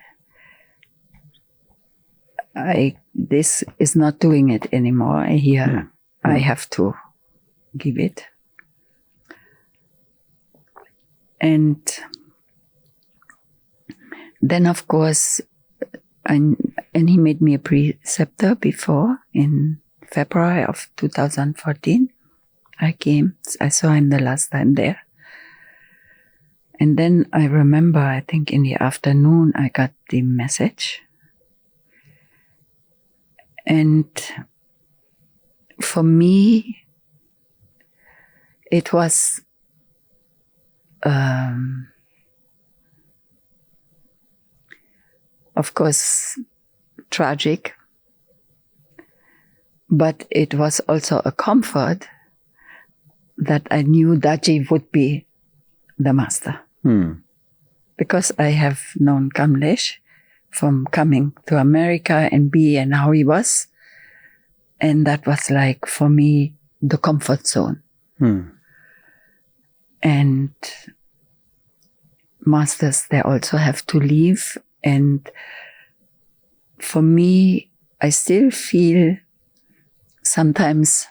this is not doing it anymore. Here, I have to give it. And then, of course, and he made me a preceptor before in February of 2014. I came. I saw him the last time there. And then I remember, I think in the afternoon, I got the message. And for me, it was of course, tragic, but it was also a comfort that I knew Daji would be the master. Because I have known Kamlesh from coming to America and how he was. And that was like, for me, the comfort zone. And masters, they also have to leave. And for me, I still feel sometimes,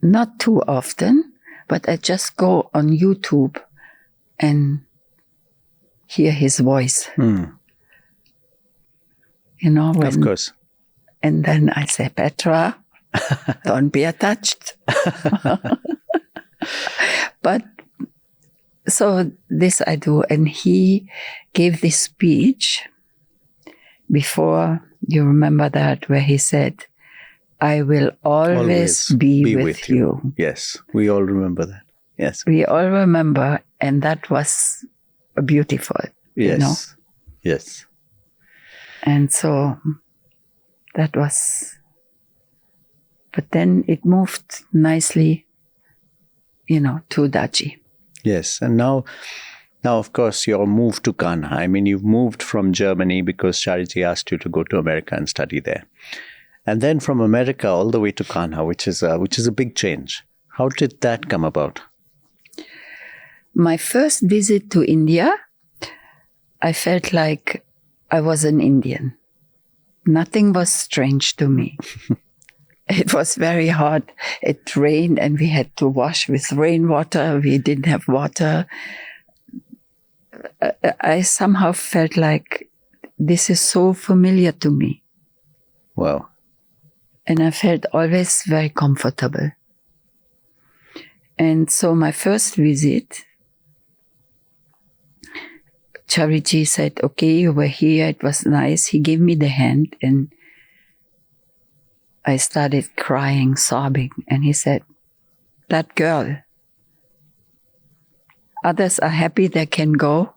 not too often, but I just go on YouTube and hear his voice. Of course. And then I say, Petra, don't be attached. But so this I do. And he gave this speech before, you remember that, where he said, I will always be with you. Yes, we all remember that. Yes. We all remember, and that was beautiful. Yes. Yes. And so that was, but then it moved nicely, to Daji. Yes. And now, of course, your move to Kanha. I mean, you've moved from Germany because Chariji asked you to go to America and study there. And then from America all the way to Kanha, which is a big change. How did that come about? My first visit to India, I felt like I was an Indian. Nothing was strange to me. It was very hot. It rained and we had to wash with rainwater. We didn't have water. I somehow felt like this is so familiar to me. Wow. And I felt always very comfortable. And so my first visit, Chariji said, okay, you were here, it was nice. He gave me the hand and I started crying, sobbing. And he said, that girl, others are happy they can go.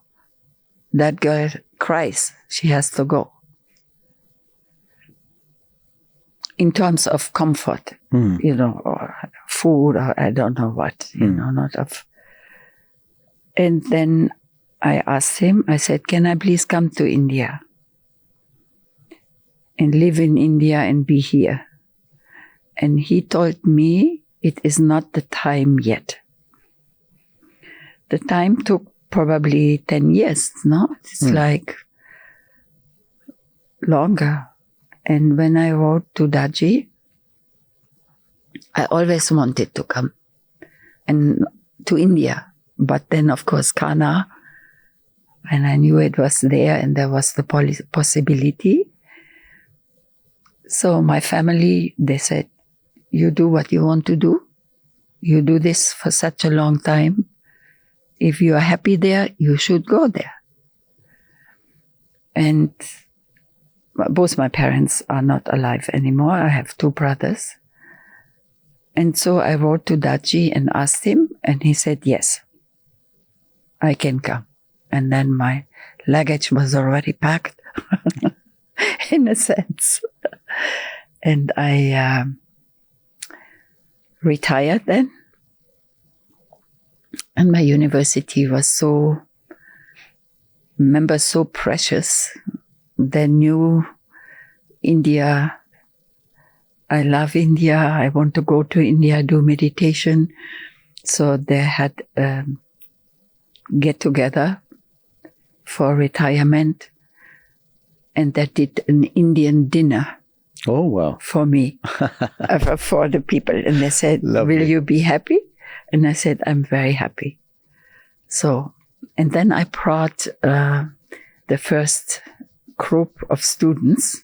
That girl cries, she has to go. In terms of comfort, or food, or I don't know what, not of. And then I asked him, I said, can I please come to India and live in India and be here? And he told me it is not the time yet. The time took probably 10 years, no? It's like longer. And when I wrote to Daji, I always wanted to come and to India. But then, of course, Kanha, and I knew it was there and there was the possibility. So my family, they said, you do what you want to do. You do this for such a long time. If you are happy there, you should go there. And both my parents are not alive anymore. I have 2 brothers. And so I wrote to Daji and asked him, and he said, yes, I can come. And then my luggage was already packed, in a sense. And I retired then. And my university was so precious. They knew India. I love India. I want to go to India, do meditation. So they had get together for retirement. And they did an Indian dinner. Oh, wow. For me, for the people. And they said, Lovely. Will you be happy? And I said, I'm very happy. So, and then I brought the first group of students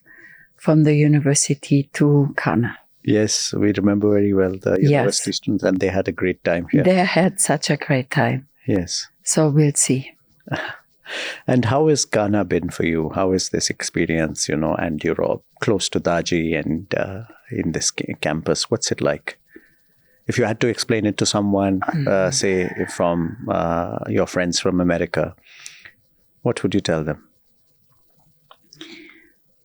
from the university to Kanha. Yes, we remember very well the university students, and they had a great time here. They had such a great time. Yes. So we'll see. And how has Kanha been for you? How is this experience, and you're all close to Daji and in this campus? What's it like? If you had to explain it to someone, say from your friends from America, what would you tell them?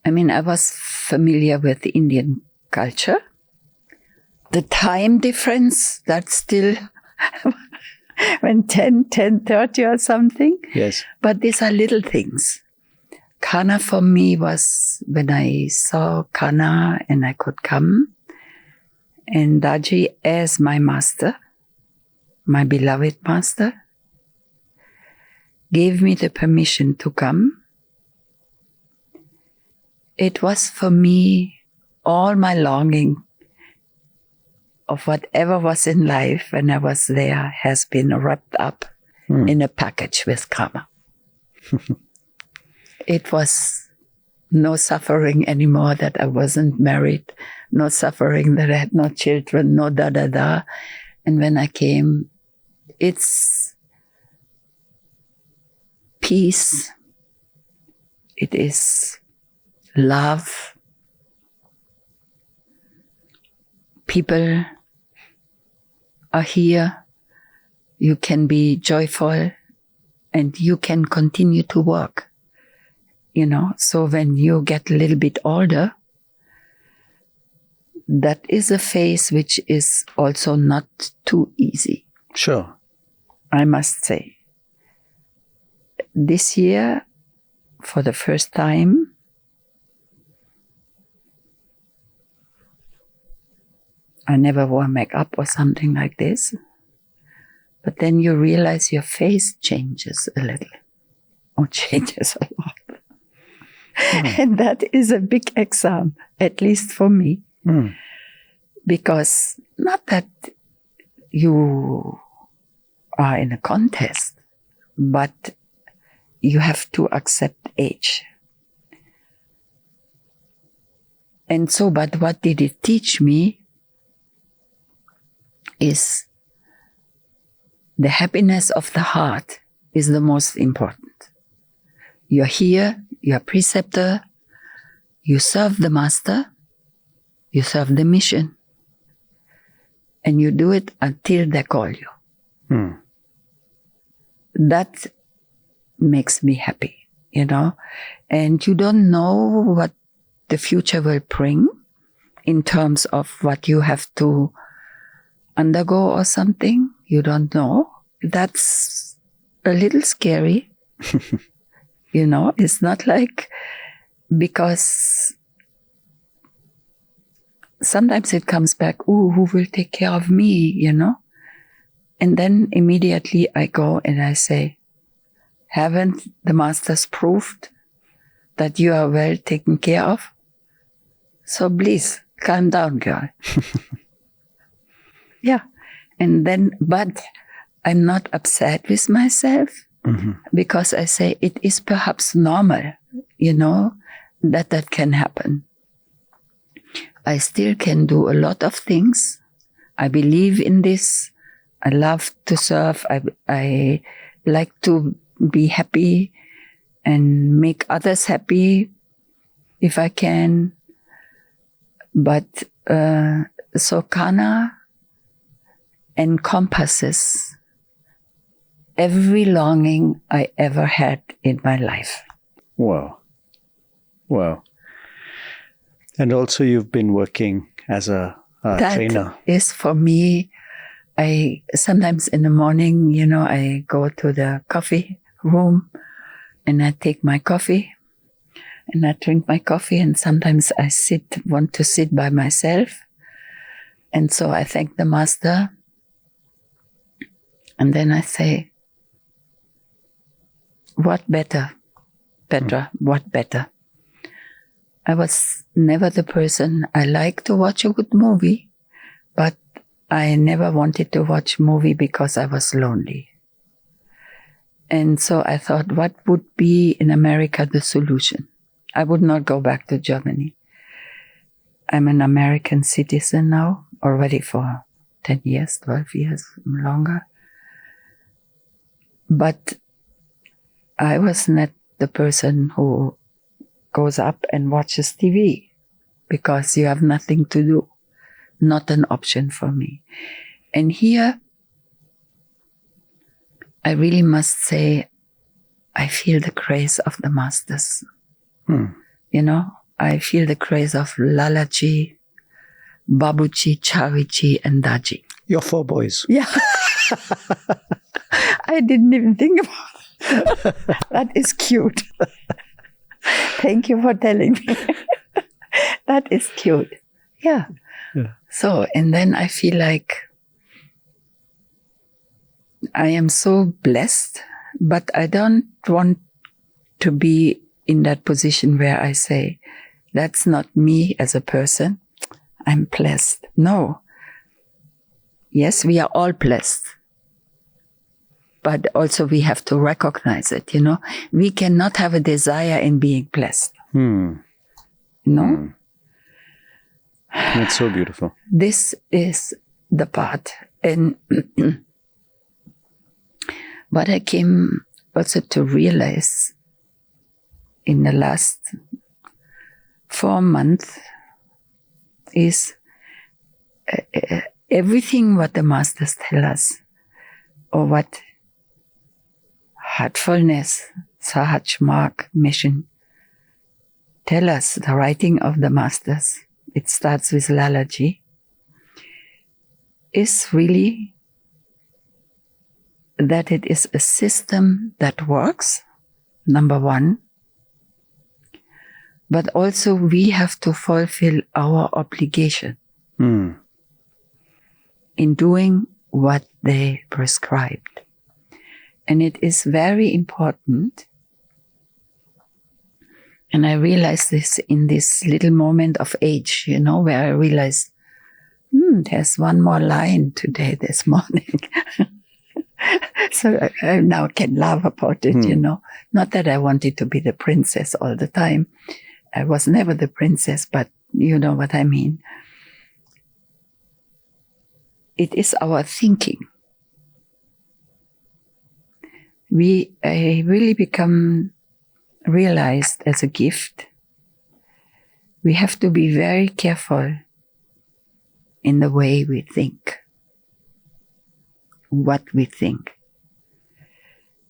I mean, I was familiar with the Indian culture. The time difference, that's still when 10:30 or something. Yes. But these are little things. Kanha for me was when I saw Kanha and I could come. And Daji as my master, my beloved master, gave me the permission to come. It was for me all my longing of whatever was in life when I was there has been wrapped up in a package with Kanha. It was no suffering anymore that I wasn't married, no suffering that I had no children, no da-da-da. And when I came, it's peace. It is love. People are here. You can be joyful and you can continue to work. So when you get a little bit older, that is a phase which is also not too easy. Sure. I must say. This year, for the first time, I never wore makeup or something like this. But then you realize your face changes a little, or changes a lot. And that is a big exam, at least for me. Because not that you are in a contest, but you have to accept age. And so, but what did it teach me is the happiness of the heart is the most important. You're here, you're a preceptor, you serve the master, you serve the mission, and you do it until they call you. That makes me happy, and you don't know what the future will bring in terms of what you have to undergo or something. You don't know. That's a little scary. It's not like, because sometimes it comes back, who will take care of me, And then immediately I go and I say, haven't the masters proved that you are well taken care of? So please, calm down, girl. Yeah. And then, but I'm not upset with myself because I say it is perhaps normal, that can happen. I still can do a lot of things. I believe in this. I love to serve. I like to be happy and make others happy if I can. But so Kanha encompasses every longing I ever had in my life. Wow. And also you've been working as a trainer. That is for me. I sometimes in the morning, I go to the coffee room and I take my coffee and I drink my coffee, and sometimes I want to sit by myself. And so I thank the master. And then I say, what better, Petra, what better? I was never the person, I like to watch a good movie, but I never wanted to watch a movie because I was lonely. And so I thought, what would be in America the solution? I would not go back to Germany. I'm an American citizen now, already for 10 years, 12 years, longer. But I was not the person who goes up and watches TV because you have nothing to do. Not an option for me. And here, I really must say, I feel the grace of the masters. I feel the grace of Lalaji, Babuji, Chariji, and Daji. Your 4 boys. Yeah. I didn't even think about it. That is cute. Thank you for telling me. That is cute. Yeah. So, and then I feel like I am so blessed, but I don't want to be in that position where I say, that's not me as a person. I'm blessed. No. Yes, we are all blessed. But also we have to recognize it, We cannot have a desire in being blessed. That's so beautiful. This is the part. And what I came also to realize in the last 4 months is everything what the masters tell us, or what heartfulness, Sahaj Mark mission tell us, the writing of the masters, it starts with Lalaji, is really that it is a system that works, number one, but also we have to fulfill our obligation in doing what they prescribed. And it is very important. And I realized this in this little moment of age, where I realized, there's one more line today, this morning. So I now can laugh about it, Not that I wanted to be the princess all the time. I was never the princess, but You know what I mean? It is our thinking. We really become realized as a gift. We have to be very careful in the way we think, what we think.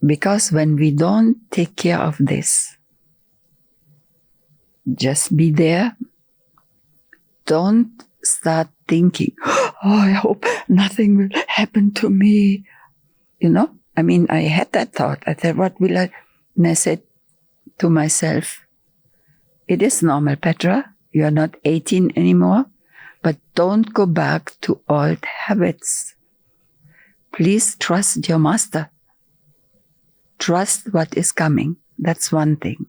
Because when we don't take care of this, just be there. Don't start thinking, oh, I hope nothing will happen to me. You know, I mean, I had that thought. I said, what will I? And I said to myself, it is normal, Petra. You are not 18 anymore, but don't go back to old habits. Please trust your master. Trust what is coming. That's one thing.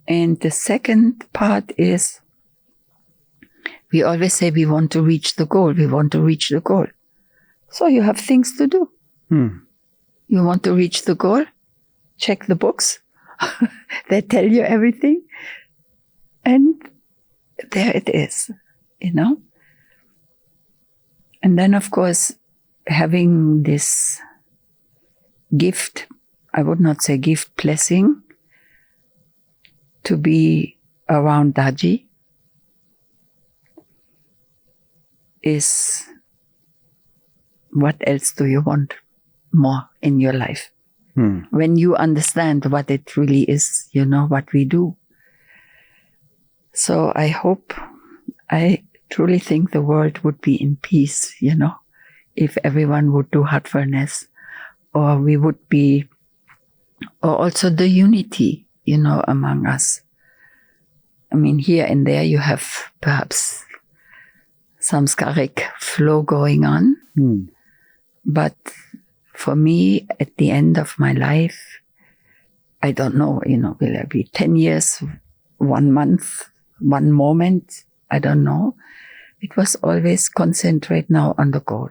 And the second part is, we always say we want to reach the goal. We want to reach the goal. So you have things to do. You want to reach the goal? Check the books. They tell you everything. And there it is, you know. And then, of course, having this gift, I would not say gift, blessing, to be around Daji is, what else do you want more in your life? When you understand what it really is, you know, what we do. So I truly think the world would be in peace, you know, if everyone would do heartfulness, or we would be, or also the unity, you know, among us. I mean, here and there you have perhaps samskaric flow going on. But for me, at the end of my life, I don't know, you know, will it be 10 years, 1 month, 1 moment? I don't know. It was always concentrate now on the goal,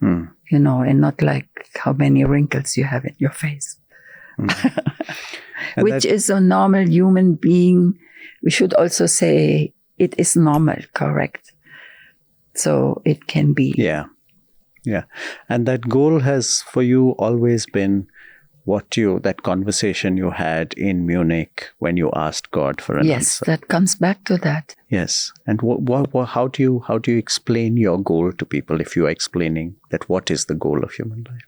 you know, and not like how many wrinkles you have in your face, which is a normal human being. We should also say it is normal, correct? So it can be. Yeah. And that goal has for you always been that conversation you had in Munich when you asked God for an answer. Yes, that comes back to that. Yes. And how do you explain your goal to people if you are explaining that what is the goal of human life?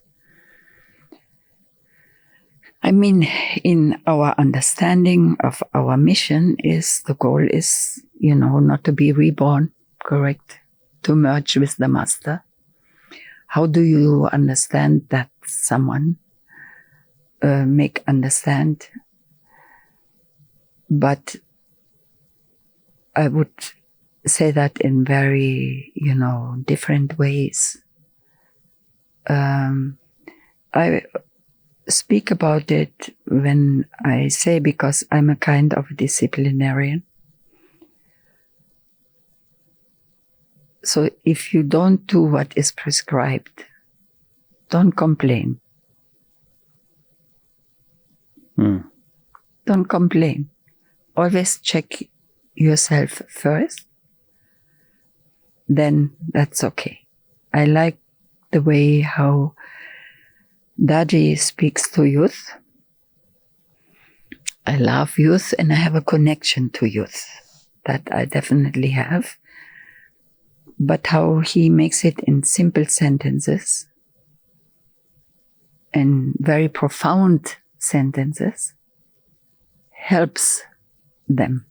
I mean, in our understanding of our mission is, the goal is, you know, not to be reborn, correct? To merge with the Master. How do you understand that someone make understand? But I would say that in very, you know, different ways. I speak about it when I say, because I'm a kind of disciplinarian. So if you don't do what is prescribed, don't complain. Don't complain. Always check yourself first. Then that's okay. I like the way how Daji speaks to youth. I love youth and I have a connection to youth. That I definitely have. But how he makes it in simple sentences and very profound sentences helps them.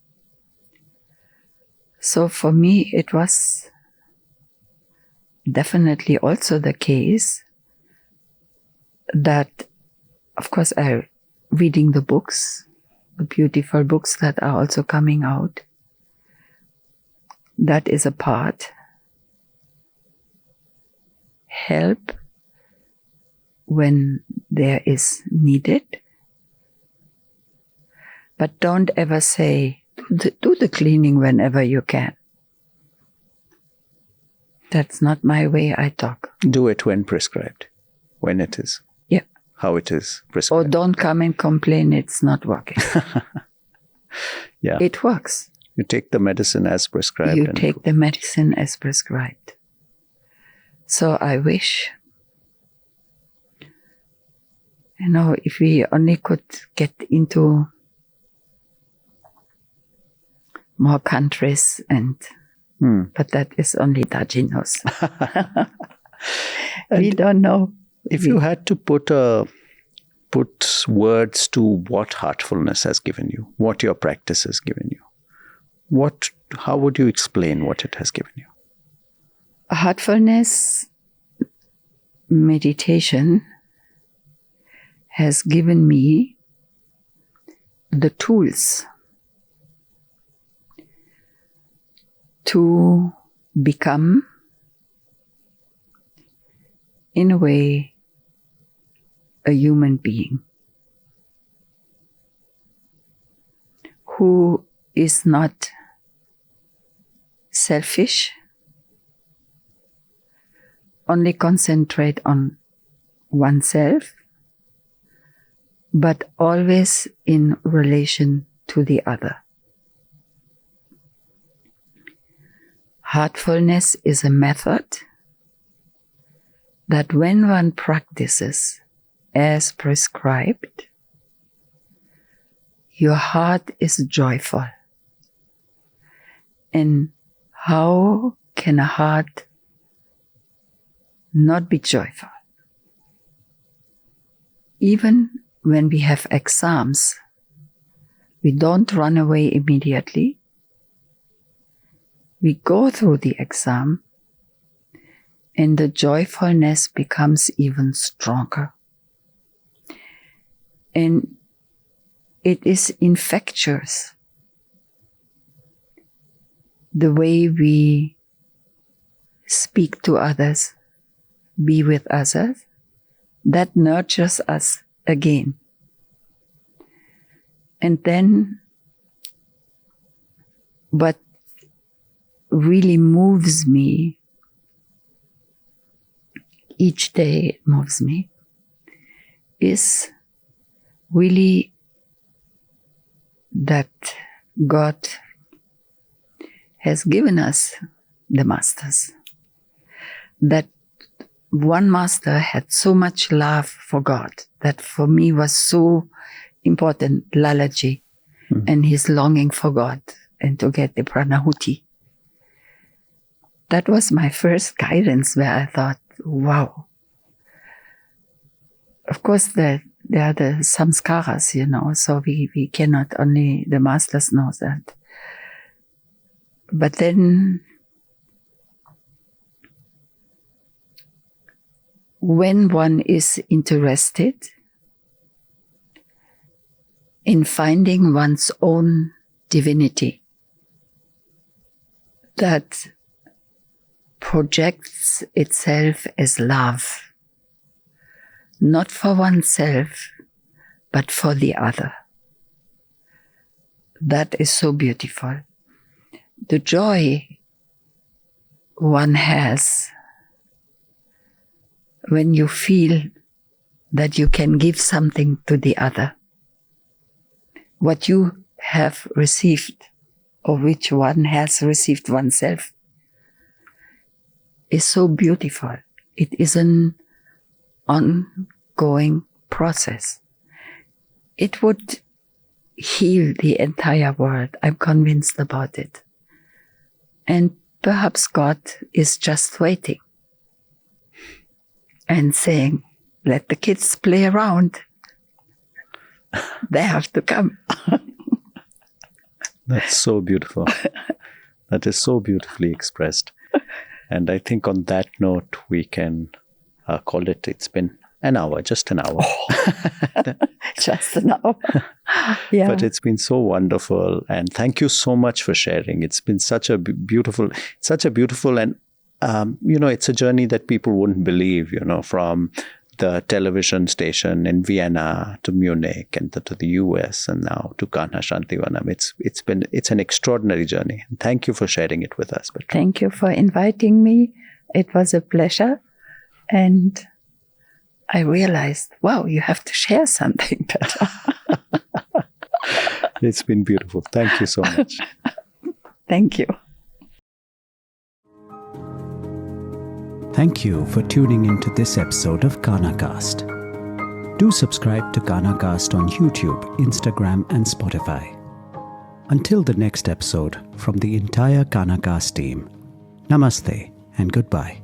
So for me, it was definitely also the case that, of course, I reading the books, the beautiful books that are also coming out. That is a part. Help when there is needed. But don't ever say, do the cleaning whenever you can. That's not my way I talk. Do it when prescribed, when it is. Yeah. How it is prescribed. Or don't come and complain it's not working. Yeah. It works. You take the medicine as prescribed. You take the medicine as prescribed. So I wish, if we only could get into more countries but that is only Daji knows. We don't know. If you had to put words to what heartfulness has given you, what your practice has given you, how would you explain what it has given you? Heartfulness meditation has given me the tools to become, in a way, a human being who is not selfish, only concentrate on oneself, but always in relation to the other. Heartfulness is a method that when one practices as prescribed, your heart is joyful. And how can a heart not be joyful? Even when we have exams, we don't run away immediately. We go through the exam and the joyfulness becomes even stronger. And it is infectious. The way we speak to others, be with others, that nurtures us again. And then what really moves me, each day it moves me, is really that God has given us the masters. That one master had so much love for God that for me was so important, Lalaji, and his longing for God and to get the pranahuti. That was my first guidance where I thought, wow. Of course, there are the samskaras, so we cannot, only the masters know that. But then, when one is interested in finding one's own divinity that projects itself as love, not for oneself, but for the other. That is so beautiful. The joy one has when you feel that you can give something to the other. What you have received, or which one has received oneself, is so beautiful. It is an ongoing process. It would heal the entire world. I'm convinced about it. And perhaps God is just waiting and saying, let the kids play around. They have to come. That's so beautiful. That is so beautifully expressed. And I think on that note, we can call it. It's been an hour, just an hour. Just an hour. Yeah. But it's been so wonderful. And thank you so much for sharing. It's been such a beautiful and, it's a journey that people wouldn't believe, from the television station in Vienna to Munich and to the US and now to Kanha Shanti Vanam. It's an extraordinary journey. Thank you for sharing it with us, Petra. Thank you for inviting me. It was a pleasure. And I realized, wow, you have to share something, Petra. It's been beautiful. Thank you so much. Thank you. Thank you for tuning into this episode of KanaCast. Do subscribe to KanaCast on YouTube, Instagram, and Spotify. Until the next episode, from the entire KanaCast team, namaste and goodbye.